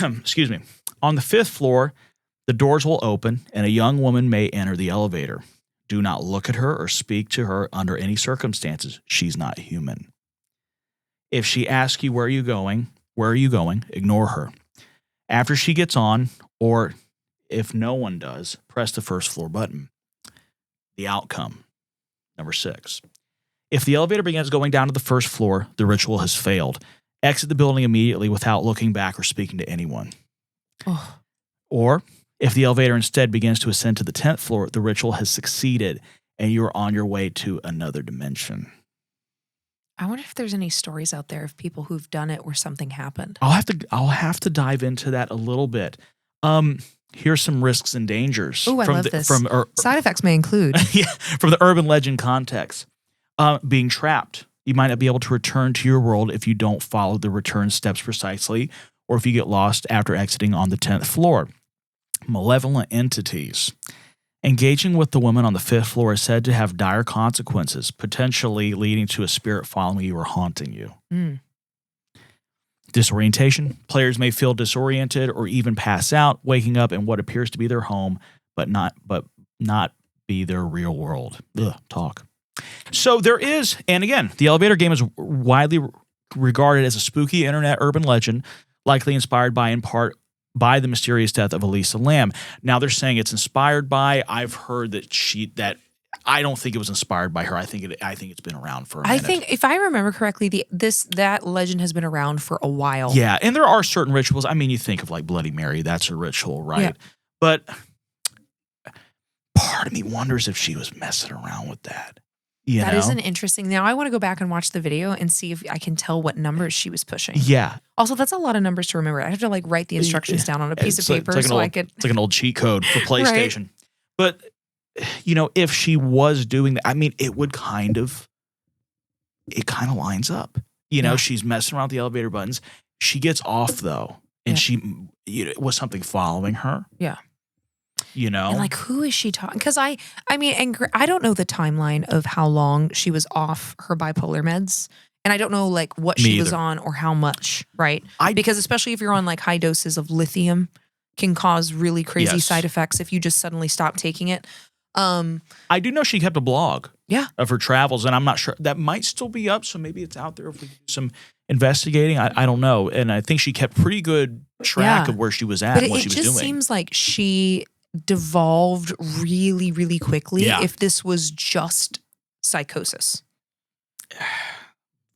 Excuse me. On the 5th floor, the doors will open, and a young woman may enter the elevator. Do not look at her or speak to her under any circumstances. She's not human. If she asks you where are you going, ignore her. After she gets on, or if no one does, press the first floor button. The outcome. Number 6. If the elevator begins going down to the first floor, the ritual has failed. Exit the building immediately without looking back or speaking to anyone. Oh. Or if the elevator instead begins to ascend to the 10th floor, the ritual has succeeded and you are on your way to another dimension. I wonder if there's any stories out there of people who've done it where something happened. I'll have to dive into that a little bit. Here's some risks and dangers. Oh, I love this. From Side effects may include. Yeah, from the urban legend context. Being trapped. You might not be able to return to your world if you don't follow the return steps precisely, or if you get lost after exiting on the 10th floor. Malevolent entities. Engaging with the woman on the 5th floor is said to have dire consequences, potentially leading to a spirit following you or haunting you. Mm. Disorientation. Players may feel disoriented or even pass out, waking up in what appears to be their home, but not be their real world. Talk. So there is, and again, the elevator game is widely regarded as a spooky internet urban legend, likely inspired in part by the mysterious death of Elisa Lam. Now they're saying it's inspired by. I've heard that I don't think it was inspired by her. I think it's been around for a minute. I think if I remember correctly, that legend has been around for a while. Yeah, and there are certain rituals. I mean, you think of like Bloody Mary, that's a ritual, right? Yeah. But part of me wonders if she was messing around with that. That is an interesting. Now I want to go back and watch the video and see if I can tell what numbers she was pushing. Yeah. Also, that's a lot of numbers to remember. I have to like write the instructions down on a piece of paper It's like an old cheat code for PlayStation. Right. But if she was doing that, I mean, it kind of lines up. She's messing around with the elevator buttons. She gets off though, and was something following her. Yeah. And like, who is she talking? Because I don't know the timeline of how long she was off her bipolar meds. And I don't know like what she was on or how much, right? Because especially if you're on like high doses of lithium can cause really crazy side effects if you just suddenly stop taking it. I do know she kept a blog of her travels, and I'm not sure. That might still be up, so maybe it's out there if we do some investigating. I don't know. And I think she kept pretty good track of where she was at and what she was doing. It just seems like she devolved really, really quickly if this was just psychosis.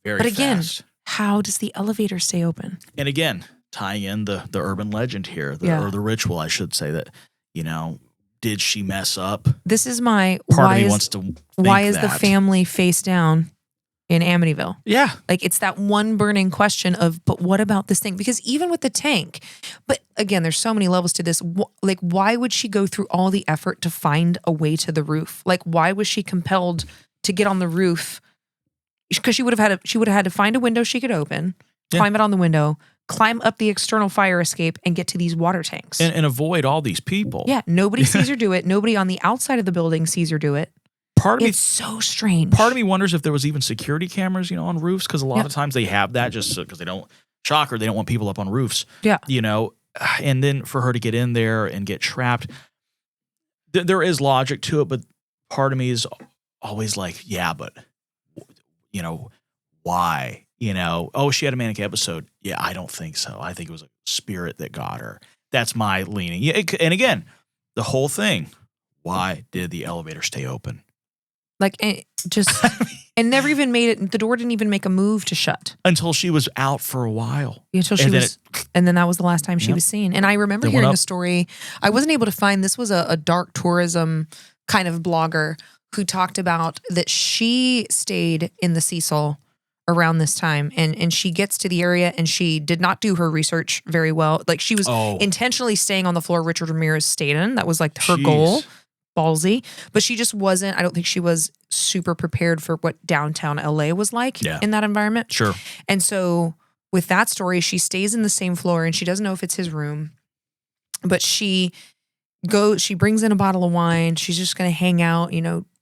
Very But again, fast. How does the elevator stay open? And again, tying in the urban legend here, or the ritual, I should say, that, did she mess up? This is my part of me wants to think why is the family face down in Amityville? Yeah. Like it's that one burning question of, but what about this thing? Because even with the tank, but again, there's so many levels to this. Like, why would she go through all the effort to find a way to the roof? Like, why was she compelled to get on the roof? Because she would have had to find a window she could open, climb it on the window, climb up the external fire escape, and get to these water tanks. And avoid all these people. Yeah, nobody sees her do it. Nobody on the outside of the building sees her do it. It's so strange. Part of me wonders if there was even security cameras, on roofs, because a lot of times they have that just because they don't want people up on roofs. Yeah. And then for her to get in there and get trapped, there is logic to it, but part of me is always like, yeah, but why? She had a manic episode. Yeah, I don't think so. I think it was a spirit that got her. That's my leaning. Yeah, and again, the whole thing. Why did the elevator stay open? Like, and And never even made it. The door didn't even make a move to shut. Until she was out for a while. Until she was, and then that was the last time she was seen. And I remember hearing a story. I wasn't able to find, this was a dark tourism kind of blogger who talked about that she stayed in the Cecil around this time, and she gets to the area and she did not do her research very well. Like she was intentionally staying on the floor Richard Ramirez stayed in. That was like her goal. Ballsy. But she just wasn't, I don't think she was super prepared for what downtown LA was like in that environment. Sure. And so with that story, she stays in the same floor and she doesn't know if it's his room, but she brings in a bottle of wine. She's just going to hang out,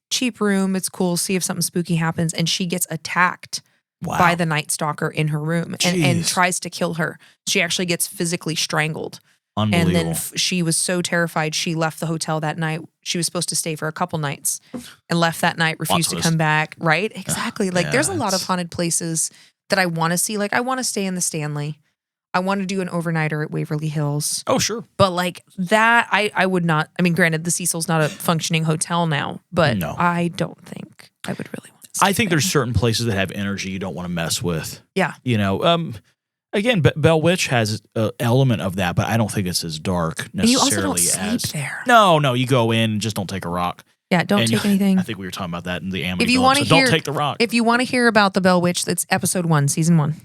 cheap room. It's cool. See if something spooky happens. And she gets attacked by the Night Stalker in her room and tries to kill her. She actually gets physically strangled. And then she was so terrified, she left the hotel that night. She was supposed to stay for a couple nights and left that night, refused to come back. Right? Exactly. Like there's a lot of haunted places that I want to see. Like I want to stay in the Stanley. I want to do an overnighter at Waverly Hills. Oh, sure. But like that, I would not. I mean, granted, the Cecil's not a functioning hotel now, but no. I don't think I would really want to stay I think there. there's certain places that have energy you don't want to mess with. Yeah. Again, Bell Witch has an element of that, but I don't think it's as dark necessarily. And you also don't sleep there. No, you go in and just don't take a rock. Yeah, don't take anything. I think we were talking about that in the Amityville. If you want to don't take the rock. If you want to hear about the Bell Witch, that's episode 1, season 1.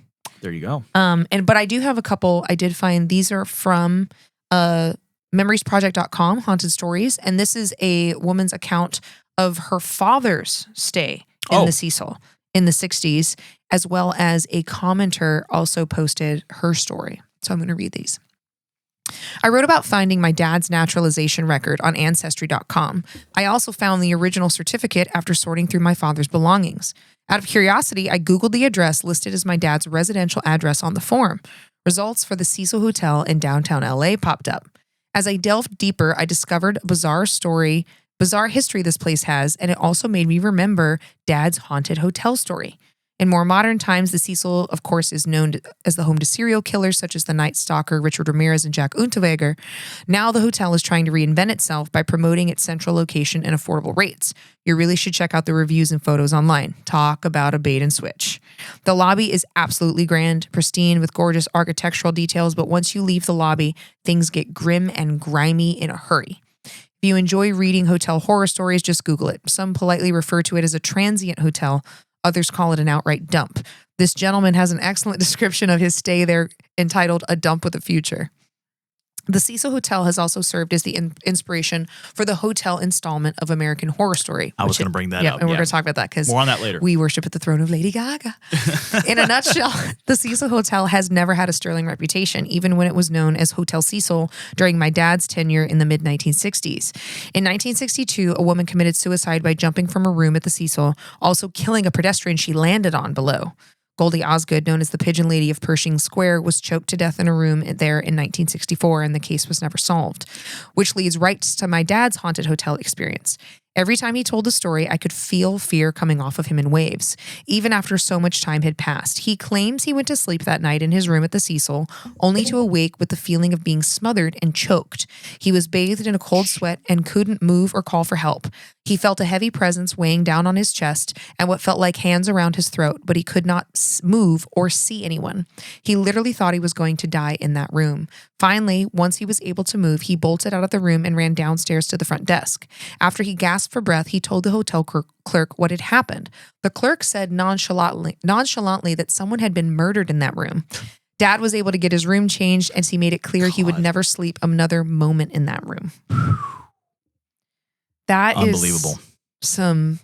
There you go. But I do have a couple. I did find these are from memoriesproject.com, haunted stories, and this is a woman's account of her father's stay in the Cecil in the 60s, as well as a commenter also posted her story. So I'm going to read these. I wrote about finding my dad's naturalization record on Ancestry.com. I also found the original certificate after sorting through my father's belongings. Out of curiosity, I Googled the address listed as my dad's residential address on the form. Results for the Cecil Hotel in downtown LA popped up. As I delved deeper, I discovered a bizarre history this place has, and it also made me remember Dad's haunted hotel story. In more modern times, the Cecil, of course, is known as the home to serial killers such as the Night Stalker Richard Ramirez and Jack Unterweger. Now the hotel is trying to reinvent itself by promoting its central location and affordable rates. You really should check out the reviews and photos online. Talk about a bait and switch. The lobby is absolutely grand, pristine, with gorgeous architectural details, but once you leave the lobby, things get grim and grimy in a hurry. If you enjoy reading hotel horror stories, just Google it. Some politely refer to it as a transient hotel. Others call it an outright dump. This gentleman has an excellent description of his stay there entitled A Dump with a Future. The Cecil Hotel has also served as the inspiration for the hotel installment of American Horror Story. I was going to bring that up. And we're going to talk about that because more on that later. We worship at the throne of Lady Gaga. In a nutshell, the Cecil Hotel has never had a sterling reputation, even when it was known as Hotel Cecil during my dad's tenure in the mid-1960s. In 1962, a woman committed suicide by jumping from a room at the Cecil, also killing a pedestrian she landed on below. Goldie Osgood, known as the Pigeon Lady of Pershing Square, was choked to death in a room there in 1964, and the case was never solved, which leads right to my dad's haunted hotel experience. Every time he told the story, I could feel fear coming off of him in waves, even after so much time had passed. He claims he went to sleep that night in his room at the Cecil, only to awake with the feeling of being smothered and choked. He was bathed in a cold sweat and couldn't move or call for help. He felt a heavy presence weighing down on his chest and what felt like hands around his throat, but he could not move or see anyone. He literally thought he was going to die in that room. Finally, once he was able to move, he bolted out of the room and ran downstairs to the front desk. After he gasped for breath, he told the hotel clerk what had happened. The clerk said nonchalantly that someone had been murdered in that room. Dad was able to get his room changed, and he made it clear he would never sleep another moment in that room. That unbelievable. Is some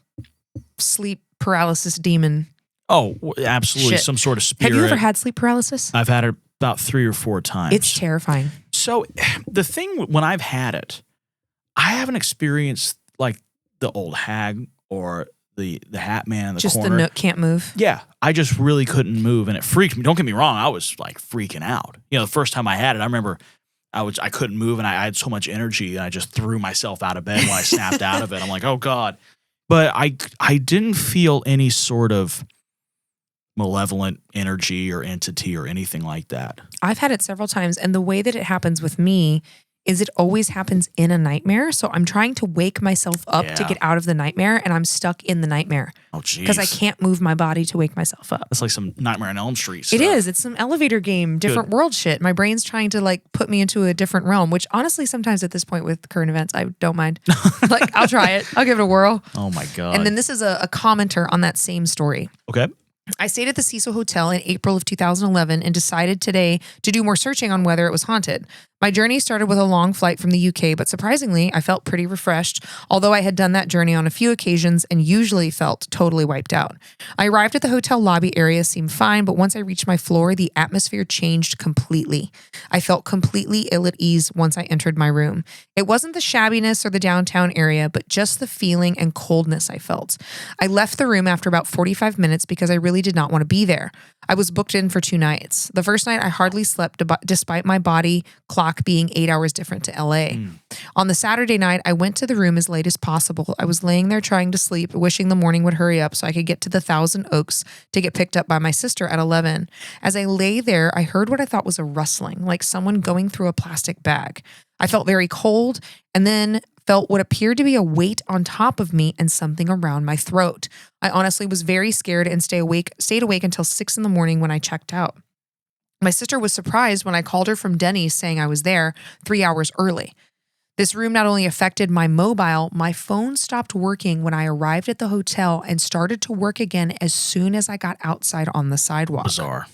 sleep paralysis demon. Oh, absolutely. Shit. Some sort of spirit. Have you ever had sleep paralysis? I've had it about 3 or 4 times. It's terrifying. So the thing when I've had it, I haven't experienced like the old hag or the hat man in the just corner. Just the nook can't move? Yeah. I just really couldn't move, and it freaked me. Don't get me wrong. I was like freaking out. The first time I had it, I remember I couldn't move, and I had so much energy, and I just threw myself out of bed when I snapped out of it. I'm like, oh God. But I didn't feel any sort of malevolent energy or entity or anything like that. I've had it several times, and the way that it happens with me is it always happens in a nightmare. So I'm trying to wake myself up to get out of the nightmare, and I'm stuck in the nightmare. Oh, jeez. Because I can't move my body to wake myself up. That's like some Nightmare on Elm Street stuff. It is. It's some elevator game, different world shit. My brain's trying to like put me into a different realm, which honestly, sometimes at this point with current events, I don't mind. Like, I'll try it. I'll give it a whirl. Oh my God. And then this is a commenter on that same story. Okay. I stayed at the Cecil Hotel in April of 2011 and decided today to do more searching on whether it was haunted. My journey started with a long flight from the UK, but surprisingly, I felt pretty refreshed, although I had done that journey on a few occasions and usually felt totally wiped out. I arrived at the hotel lobby area, seemed fine, but once I reached my floor, the atmosphere changed completely. I felt completely ill at ease once I entered my room. It wasn't the shabbiness or the downtown area, but just the feeling and coldness I felt. I left the room after about 45 minutes because I really did not want to be there. I was booked in for 2 nights. The first night, I hardly slept despite my body clock being 8 hours different to LA. On the Saturday night, I went to the room as late as possible. I was laying there trying to sleep, wishing the morning would hurry up so I could get to the Thousand Oaks to get picked up by my sister at 11. As I lay there, I heard what I thought was a rustling, like someone going through a plastic bag. I felt very cold and then felt what appeared to be a weight on top of me and something around my throat. I honestly was very scared and stayed awake until 6 in the morning when I checked out. My sister was surprised when I called her from Denny's saying I was there 3 hours early. This room not only affected my mobile, my phone stopped working when I arrived at the hotel and started to work again as soon as I got outside on the sidewalk. Bizarre.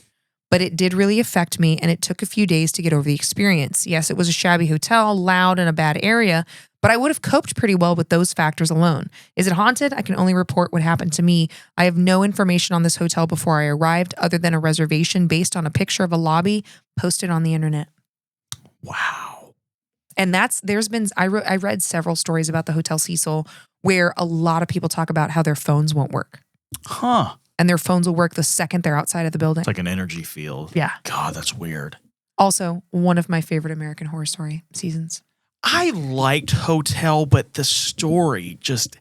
But it did really affect me, and it took a few days to get over the experience. Yes, it was a shabby hotel, loud, and a bad area, but I would have coped pretty well with those factors alone. Is it haunted? I can only report what happened to me. I have no information on this hotel before I arrived other than a reservation based on a picture of a lobby posted on the internet. Wow. And I read several stories about the Hotel Cecil where a lot of people talk about how their phones won't work. Huh. And their phones will work the second they're outside of the building. It's like an energy field. Yeah. God, that's weird. Also, one of my favorite American Horror Story seasons. I liked Hotel, but the story just,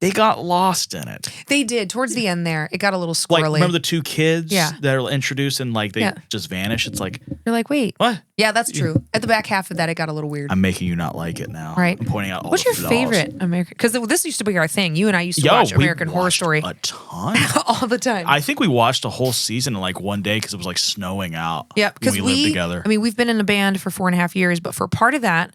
they got lost in it. They did. Towards the end there, it got a little Like, squirrely. remember the 2 kids Yeah. that are introduced and like they just vanish? It's like, you're like, wait. what? Yeah, that's true. At the back half of that, it got a little weird. I'm making you not like it now. Right. I'm pointing out all What's the your flaws. favorite American? Because this used to be our thing. You and I used to watch we American Horror watched Story a ton. all the time. I think we watched a whole season in like one day because it was like snowing out. Yeah, because we lived together. I mean, we've been in a band for 4.5 years, but for part of that,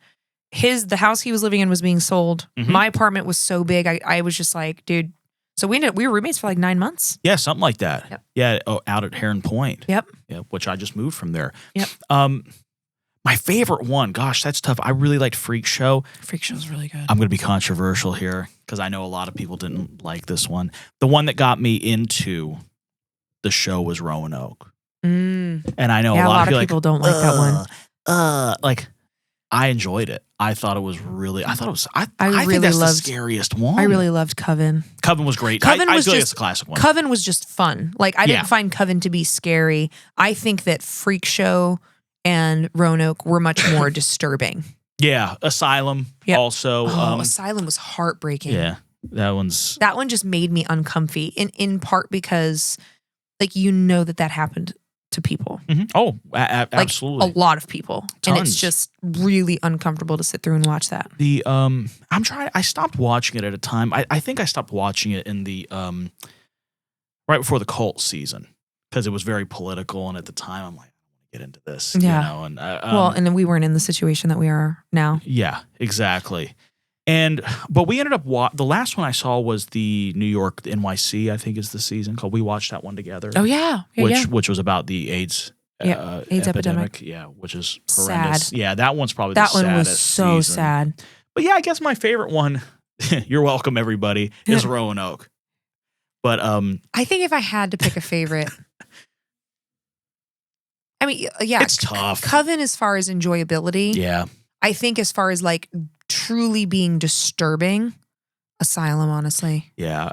the house he was living in was being sold. Mhm. My apartment was so big, I was just like, dude. So we were roommates for like 9 months. Yeah, something like that. Yep. Yeah, out at Heron Point. Yep. Yeah, which I just moved from there. Yep. My favorite one, gosh, that's tough. I really liked Freak Show. Freak Show's really good. I'm going to be controversial here because I know a lot of people didn't like this one. The one that got me into the show was Roanoke. Mm. And I know Yeah, a lot of people don't like that one. Like, I enjoyed it. I thought it was really, I think really that's the loved- scariest one. I really loved Coven. Coven was great. Coven I was feel like just- it's a classic one. Coven was just fun. Like, I Yeah. didn't find Coven to be scary. I think that Freak Show and Roanoke were much more disturbing. Yeah, Asylum Yep. also. Asylum was heartbreaking. Yeah, that one's. That one just made me uncomfy, in part because, like, you know that happened to people. Mhm. Oh, Like, absolutely. a lot of people. And it's Tons. just really uncomfortable to sit through and watch that. I stopped watching it at a time. I think I stopped watching it in the right before the cult season because it was very political, and at the time I'm like, I don't want to get into this. Yeah. You know, and And then we weren't in the situation that we are now. yeah, exactly. But we ended up the last one I saw was the New York NYC, I think is the season called. We watched that one together. Oh yeah, which was about the AIDS AIDS epidemic. Yeah, which is horrendous. Sad. Yeah, that one's probably That the one was saddest so season. sad. But yeah, I guess my favorite one, you're welcome everybody, is Roanoke. But I think if I had to pick a favorite, I mean, yeah, it's tough. Coven as far as enjoyability. Yeah. I think as far as like truly being disturbing, Asylum, honestly. Yeah.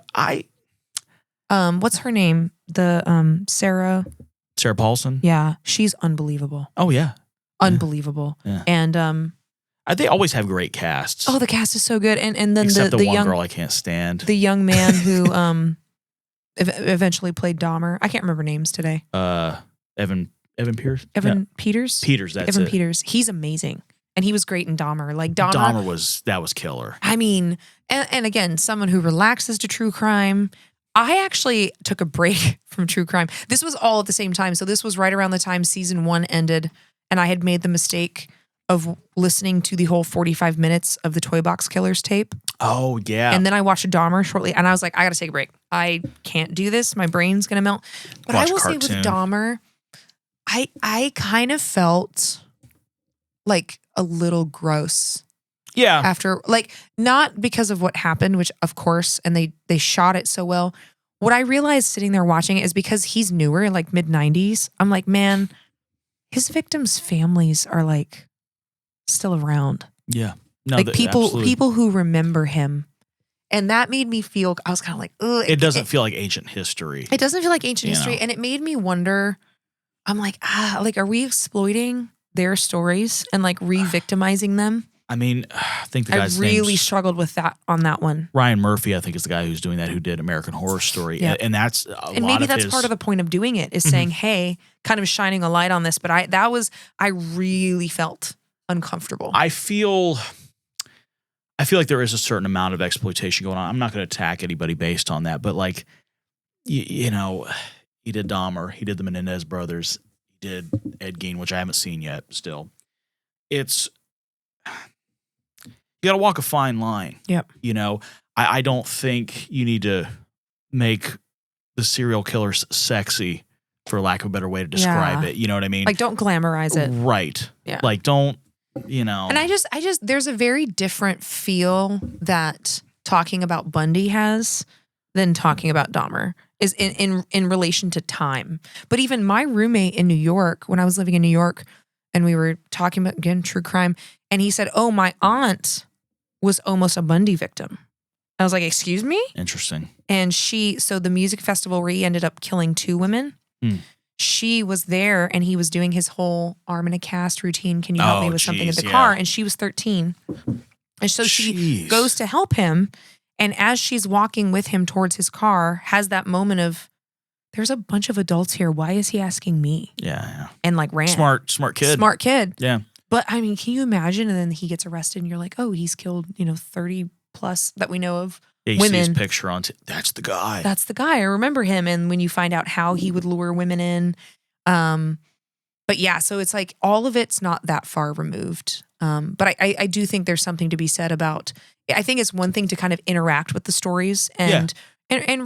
What's her name? The Sarah Paulson? Yeah, she's unbelievable. Oh yeah. Unbelievable. Yeah. And they always have great casts. the cast is so good. And then Except the one young girl I can't stand. the young man who eventually played Dahmer. I can't remember names today. Evan Peters? Evan Peters? Peters, that's Evan it. Peters. He's amazing. And he was great in Dahmer. Like Dahmer, that was killer. I mean, and again, someone who relaxes to true crime. I actually took a break from true crime. This was all at the same time. So this was right around the time season 1 ended. And I had made the mistake of listening to the whole 45 minutes of the Toy Box Killers tape. Oh, yeah. And then I watched Dahmer shortly. And I was like, I got to take a break. I can't do this. My brain's going to melt. But I will say with Dahmer, I kind of felt like a little gross. Yeah. After, like, not because of what happened, which of course, and they shot it so well. What I realized sitting there watching it is because he's newer, like mid-90s. I'm like, man, his victims' families are like still around. Yeah. No, like people who remember him. And that made me feel, I was kind of like, ugh. It doesn't feel like ancient history. It doesn't feel like ancient history. And it made me wonder, I'm like, like, are we exploiting their stories and like re-victimizing them? I mean, I think the guy's really struggled with that on that one. Ryan Murphy, I think, is the guy who's doing that, who did American Horror Story. Yeah. And that's and maybe that's part of the point of doing it is saying, hey, kind of shining a light on this. But I really felt uncomfortable. I feel like there is a certain amount of exploitation going on. I'm not going to attack anybody based on that, but like, you know, he did Dahmer, he did the Menendez brothers, he did Ed Gein, which I haven't seen yet. Still, you got to walk a fine line. Yep. You know, I don't think you need to make the serial killers sexy, for lack of a better way to describe it. You know what I mean? Like, don't glamorize it. Right. Yeah. Like, don't, you know. And I just, there's a very different feel that talking about Bundy has than talking about Dahmer is in relation to time. But even my roommate in New York, when I was living in New York, and we were talking about, again, true crime, and he said, oh, my aunt was almost a Bundy victim. I was like, excuse me? Interesting. And so the music festival where he ended up killing 2 women, she was there and he was doing his whole arm in a cast routine. Can you help me with something in the car? And she was 13. And so she goes to help him. And as she's walking with him towards his car, has that moment of, there's a bunch of adults here. Why is he asking me? Yeah. And like ran. Smart kid. Smart kid. Yeah. But I mean, can you imagine? And then he gets arrested and you're like, oh, he's killed, 30 plus that we know of you women. See his picture on that's the guy. That's the guy. I remember him. And when you find out how he would lure women in. But yeah, so it's like all of it's not that far removed. But I do think there's something to be said about, I think it's one thing to kind of interact with the stories and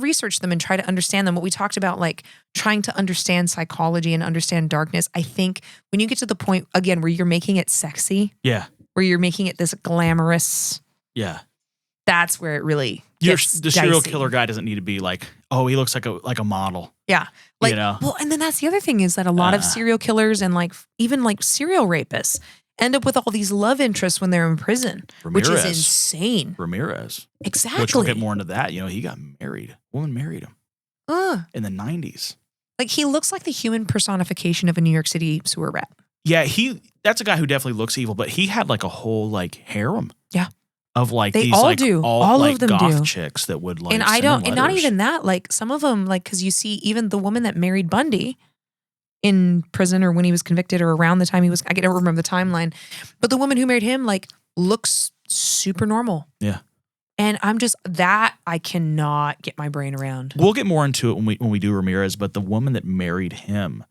research them and try to understand them. What we talked about, like trying to understand psychology and understand darkness. I think when you get to the point, again, where you're making it sexy. Yeah. Where you're making it this glamorous. Yeah. That's where it really gets the serial killer guy doesn't need to be like, oh, he looks like a model. Yeah. Like, well, and then that's the other thing is that a lot of serial killers and like even like serial rapists end up with all these love interests when they're in prison, Ramirez. which is insane. Ramirez. Exactly. Which we'll get more into that. He got married. A woman married him in the 90s. Like, he looks like the human personification of a New York City sewer rat. Yeah, that's a guy who definitely looks evil, but he had like a whole like harem. Yeah. Of like they these all like do. all like of them goth do. chicks that would like and I don't and not even that, like some of them, like, because you see even the woman that married Bundy in prison or when he was convicted or around the time he was, I don't remember the timeline, but the woman who married him like looks super normal. Yeah. And I'm just, that I cannot get my brain around. We'll get more into it when we do Ramirez, but the woman that married him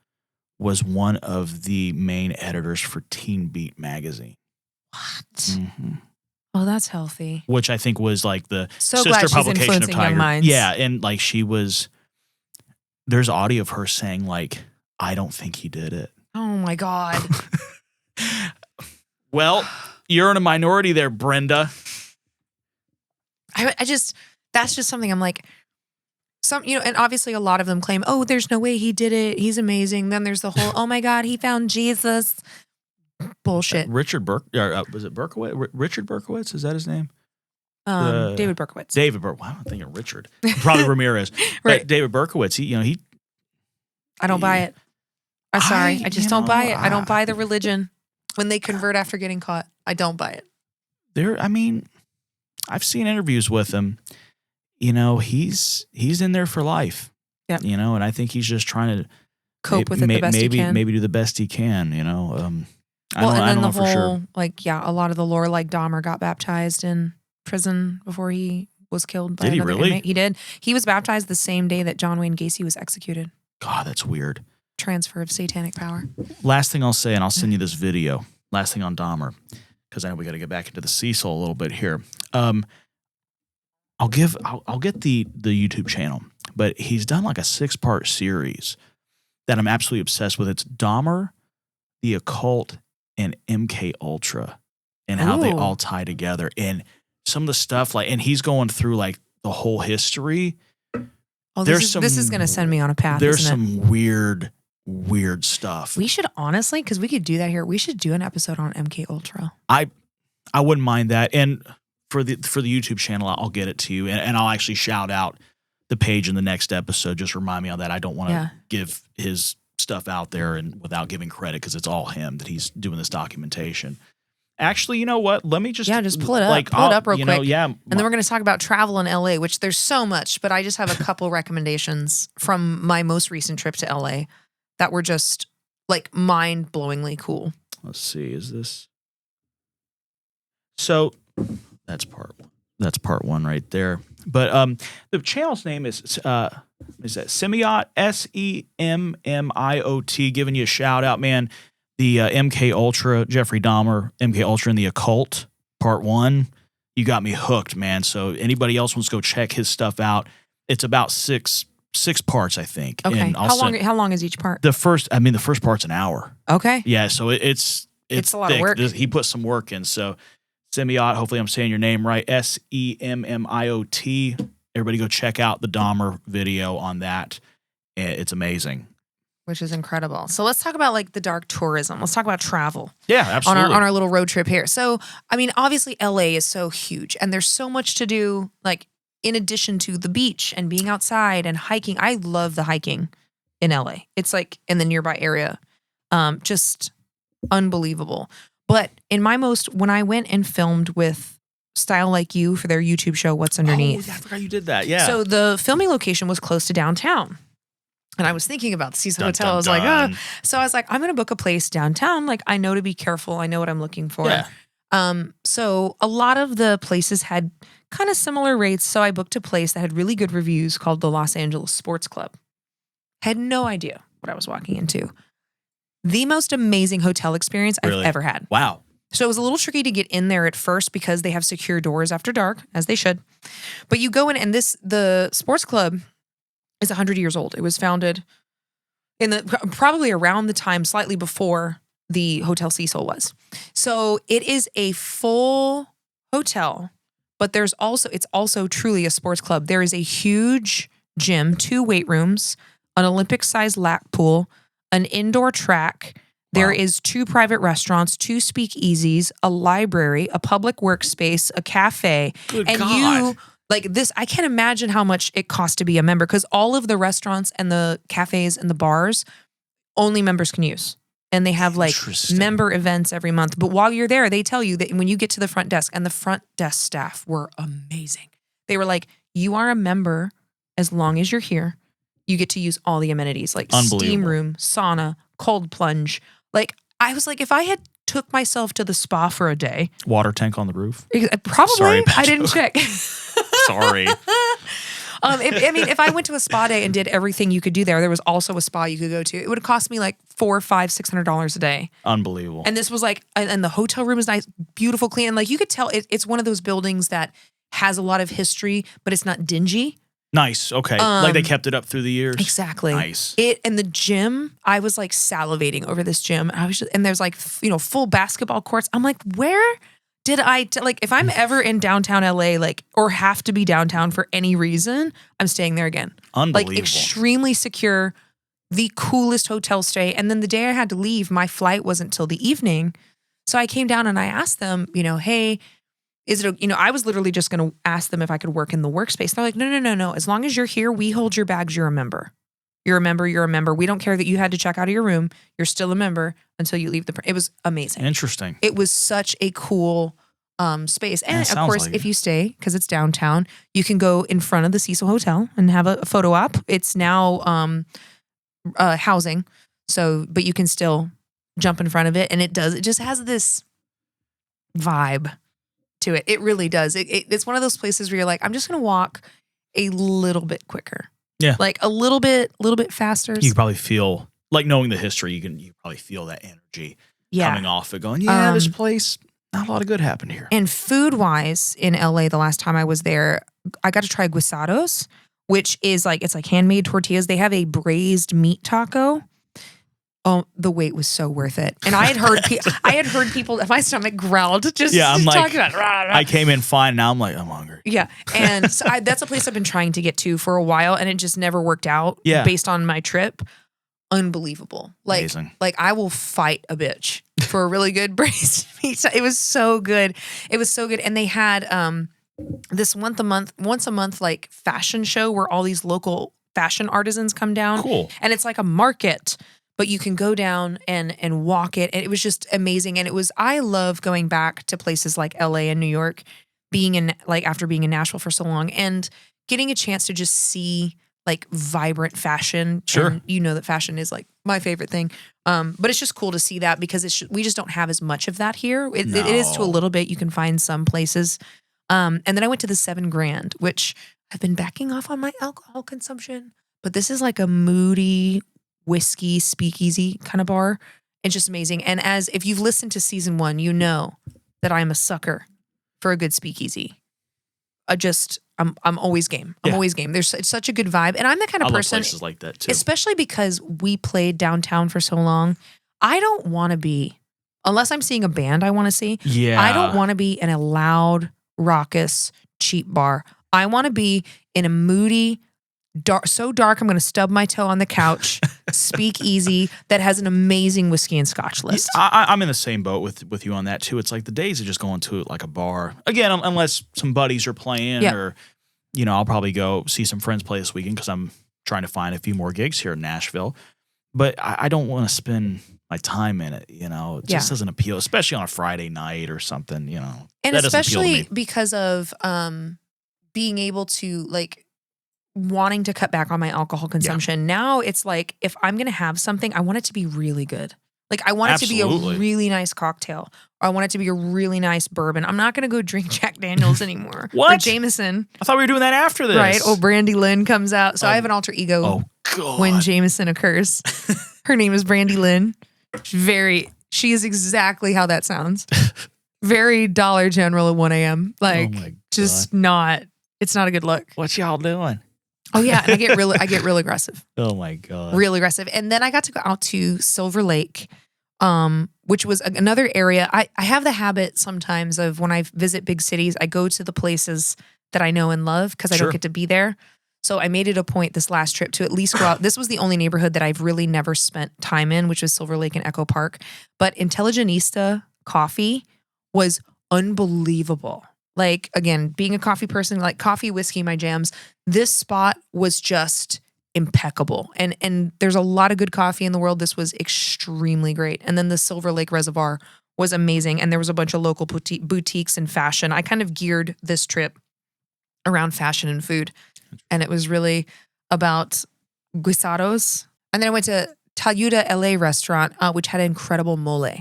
was one of the main editors for Teen Beat magazine. What? Mm-hmm. Oh, that's healthy. Which I think was like the so sister glad she's publication of influencing Tiger. young minds. Yeah, and like there's audio of her saying like, I don't think he did it. Oh my God. Well, you're in a minority there, Brenda. I just, that's just something I'm like, and obviously a lot of them claim, oh, there's no way he did it. He's amazing. Then there's the whole, oh my God, he found Jesus. Bullshit. Richard was it Berkowitz? Richard Berkowitz? Is that his name? David Berkowitz. David Berkowitz. Wow, I'm thinking Richard. Probably Ramirez. Right. But David Berkowitz, he I don't buy it. I'm sorry. I just don't buy it. I don't buy the religion when they convert after getting caught. I don't buy it. I've seen interviews with him. He's in there for life. Yeah. And I think he's just trying to cope with it the best he can. Maybe do the best he can, I don't know for sure. A lot of the lore, like Dahmer got baptized in prison before he was killed by Did he another really? inmate. He did. He was baptized the same day that John Wayne Gacy was executed. God, that's weird. Transfer of satanic power. Last thing I'll say, and I'll send you this video. Last thing on Dahmer, because I know we got to get back into the Cecil a little bit here. I'll get the YouTube channel, but he's done like a 6-part series that I'm absolutely obsessed with. It's Dahmer, the occult, and MK Ultra, and how they all tie together, and some of the stuff and he's going through like the whole history. Oh, this is going to send me on a path. There's some weird stuff. We should honestly, because we could do that here. We should do an episode on MK Ultra. I wouldn't mind that, and for the YouTube channel, I'll get it to you, and I'll actually shout out the page in the next episode. Just remind me on that. I don't want to give his stuff out there and without giving credit, because it's all him that he's doing this documentation. Actually, you know what? Let me just pull it up. Pull it up real quick. And then we're going to talk about travel in LA, which there's so much, but I just have a couple recommendations from my most recent trip to LA that were just like mind-blowingly cool. Let's see. Is this? So that's part one. That's part one right there. But the channel's name is that Semiot, SEMMIOT, giving you a shout out, man. The MK Ultra, Jeffrey Dahmer, MK Ultra and the Occult, part 1. You got me hooked, man. So anybody else wants to go check his stuff out, it's about six parts, I think. Okay. And How long is each part? The first part's an hour. Okay. Yeah, so it's a lot thick. of work. He put some work in. So Semiot, hopefully I'm saying your name right, SEMMIOT. Everybody go check out the Dahmer video on that. It's amazing. Which is incredible. So let's talk about like the dark tourism. Let's talk about travel. Yeah, absolutely. On our little road trip here. So, I mean, obviously LA is so huge and there's so much to do, like in addition to the beach and being outside and hiking. I love the hiking in LA. It's like in the nearby area. Just unbelievable. But when I went and filmed with Style Like You for their YouTube show, What's Underneath. Oh, I forgot you did that. Yeah. So the filming location was close to downtown. And I was thinking about the Cecil Hotel. I was like, So I was like, I'm going to book a place downtown. Like, I know to be careful. I know what I'm looking for. Yeah. So a lot of the places had kind of similar rates. So I booked a place that had really good reviews called the Los Angeles Sports Club. Had no idea what I was walking into. The most amazing hotel experience I've ever had. Wow. So it was a little tricky to get in there at first because they have secure doors after dark, as they should. But you go in, and the sports club is 100 years old. It was founded probably around the time slightly before the Hotel Cecil was. So it is a full hotel, but it's also truly a sports club. There is a huge gym, 2 weight rooms, an Olympic-sized lap pool, an indoor track. There is 2 private restaurants, 2 speakeasies, a library, a public workspace, a cafe. Good and God. I can't imagine how much it costs to be a member, because all of the restaurants and the cafes and the bars, only members can use. And they have like member events every month. But while you're there, they tell you that when you get to the front desk, and the front desk staff were amazing. They were like, you are a member as long as you're here. You get to use all the amenities like steam room, sauna, cold plunge. Like, I was like, if I had took myself to the spa for a day. Water tank on the roof? Probably. Sorry, I didn't check. Sorry. If I went to a spa day and did everything you could do there was also a spa you could go to. It would have cost me like $400, $500, $600 a day. Unbelievable. And this was like, and the hotel room is nice, beautiful, clean. And like, you could tell it's one of those buildings that has a lot of history, but it's not dingy. Nice. Okay. Like they kept it up through the years. Exactly. Nice. And the gym, I was like salivating over this gym. And there's like, full basketball courts. I'm like, where did if I'm ever in downtown LA, or have to be downtown for any reason, I'm staying there again. Unbelievable. Like, extremely secure, the coolest hotel stay. And then the day I had to leave, my flight wasn't till the evening. So I came down and I asked them, hey, is it, I was literally just going to ask them if I could work in the workspace. They're like, no. As long as you're here, we hold your bags. You're a member. You're a member. We don't care that you had to check out of your room. You're still a member until you leave it was amazing. Interesting. It was such a cool space. And of course, if you stay, because it's downtown, you can go in front of the Cecil Hotel and have a photo op. It's now housing. So, but you can still jump in front of it, and it just has this vibe to it. It really does. It's one of those places where you're like, I'm just going to walk a little bit quicker. Yeah. Like a little bit faster. You probably feel, like knowing the history, you probably feel that energy coming off it going, this place, not a lot of good happened here. And food-wise in LA, the last time I was there, I got to try guisados, which is it's like handmade tortillas. They have a braised meat taco. Oh, the wait was so worth it. And I had heard people, my stomach growled just I'm like, talking about it. I came in fine. Now I'm like, I'm hungry. Yeah. And so that's a place I've been trying to get to for a while, and it just never worked out based on my trip. Unbelievable. Amazing. Like I will fight a bitch for a really good braised meat. It was so good. It was so good. And they had this once a month like fashion show where all these local fashion artisans come down. Cool. And it's like a market, but you can go down and walk it. And it was just amazing. And I love going back to places like LA and New York, after being in Nashville for so long and getting a chance to just see like vibrant fashion. Sure. And you know that fashion is like my favorite thing. But it's just cool to see that because we just don't have as much of that here. It is to a little bit. You can find some places. And then I went to the 7 Grand, which I've been backing off on my alcohol consumption, but this is like a moody whiskey speakeasy kind of bar. It's just amazing. And if you've listened to season 1, you know that I'm a sucker for a good speakeasy. I'm always game. I'm always game. It's such a good vibe. And I'm the kind of person, love places like that too. Especially because we played downtown for so long. I don't want to be, unless I'm seeing a band I want to see. Yeah. I don't want to be in a loud, raucous, cheap bar. I want to be in a moody, so dark I'm going to stub my toe on the couch, speak easy, that has an amazing whiskey and scotch list. I'm in the same boat with you on that too. It's like the days of just going to like a bar. Again, unless some buddies are playing or, I'll probably go see some friends play this weekend because I'm trying to find a few more gigs here in Nashville. But I don't want to spend my time in it, It just doesn't appeal, especially on a Friday night or something, And that especially because of being able to wanting to cut back on my alcohol consumption. Yeah. Now it's like, if I'm going to have something, I want it to be really good. Like I want it to be a really nice cocktail, or I want it to be a really nice bourbon. I'm not going to go drink Jack Daniels anymore. What? Or Jameson. I thought we were doing that after this. Right. Oh, Brandy Lynn comes out. So I have an alter ego. Oh, God. When Jameson occurs. Her name is Brandy Lynn. She is exactly how that sounds. Very Dollar General at 1 a.m. It's not a good look. What y'all doing? Oh yeah, and I get real aggressive. Oh my God. Real aggressive. And then I got to go out to Silver Lake, which was another area. I have the habit sometimes of when I visit big cities, I go to the places that I know and love because I don't get to be there. So I made it a point this last trip to at least go out. This was the only neighborhood that I've really never spent time in, which was Silver Lake and Echo Park. But Intelligentista coffee was unbelievable. Like, again, being a coffee person, like coffee, whiskey, my jams, this spot was just impeccable. And there's a lot of good coffee in the world. This was extremely great. And then the Silver Lake Reservoir was amazing. And there was a bunch of local boutiques and fashion. I kind of geared this trip around fashion and food. And it was really about guisados. And then I went to Tayuda LA restaurant, which had incredible mole.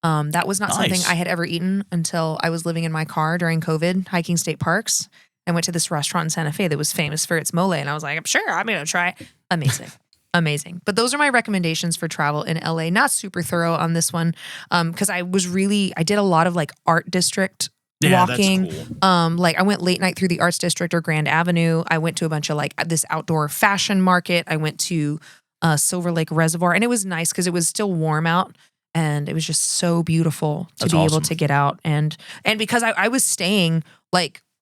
That was not something I had ever eaten until I was living in my car during COVID, hiking state parks. I went to this restaurant in Santa Fe that was famous for its mole. And I was like, I'm sure I'm going to try it. Amazing. Amazing. But those are my recommendations for travel in LA. Not super thorough on this one. Because I did a lot of art district walking. That's cool. I went late night through the Arts District or Grand Avenue. I went to a bunch of this outdoor fashion market. I went to Silver Lake Reservoir, and it was nice because it was still warm out. And it was just so beautiful to be able to get out. And because I was staying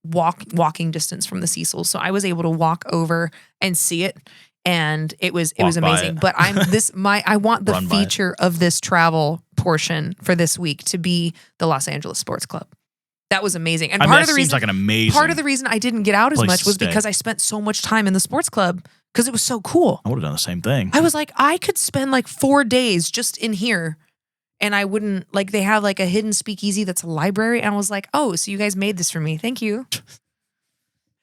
walking distance from the Cecil. So I was able to walk over and see it. And it was amazing. But I want the feature of this travel portion for this week to be the Los Angeles Sports Club. That was amazing. And part of the reason I didn't get out as much was because I spent so much time in the sports club because it was so cool. I would have done the same thing. I was like, I could spend 4 days just in here. And I wouldn't, they have a hidden speakeasy that's a library. And I was like, oh, so you guys made this for me. Thank you.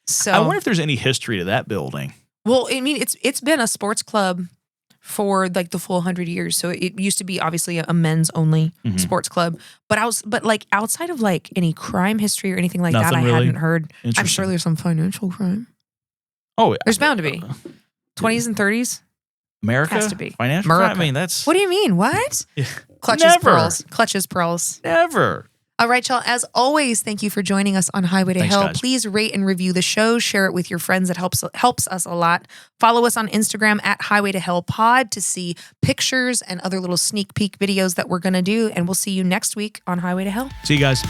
So I wonder if there's any history to that building. Well, I mean, it's been a sports club for like the full 100 years. So it used to be obviously a men's only sports club, but like outside of like any crime history or anything like that, Nothing I really hadn't heard. I'm interesting. sure there's some financial crime. Oh, There's bound to be 20s and 30s. America Has to be. financial crime? I mean, that's What do you mean? What? Yeah. Clutches Never. pearls. Clutches pearls. never. All right, y'all. As always, thank you for joining us on Highway to Thanks, Hell. guys. Please rate and review the show. Share it with your friends. It helps us a lot. Follow us on Instagram at Highway to Hell Pod to see pictures and other little sneak peek videos that we're going to do. And we'll see you next week on Highway to Hell. See you guys.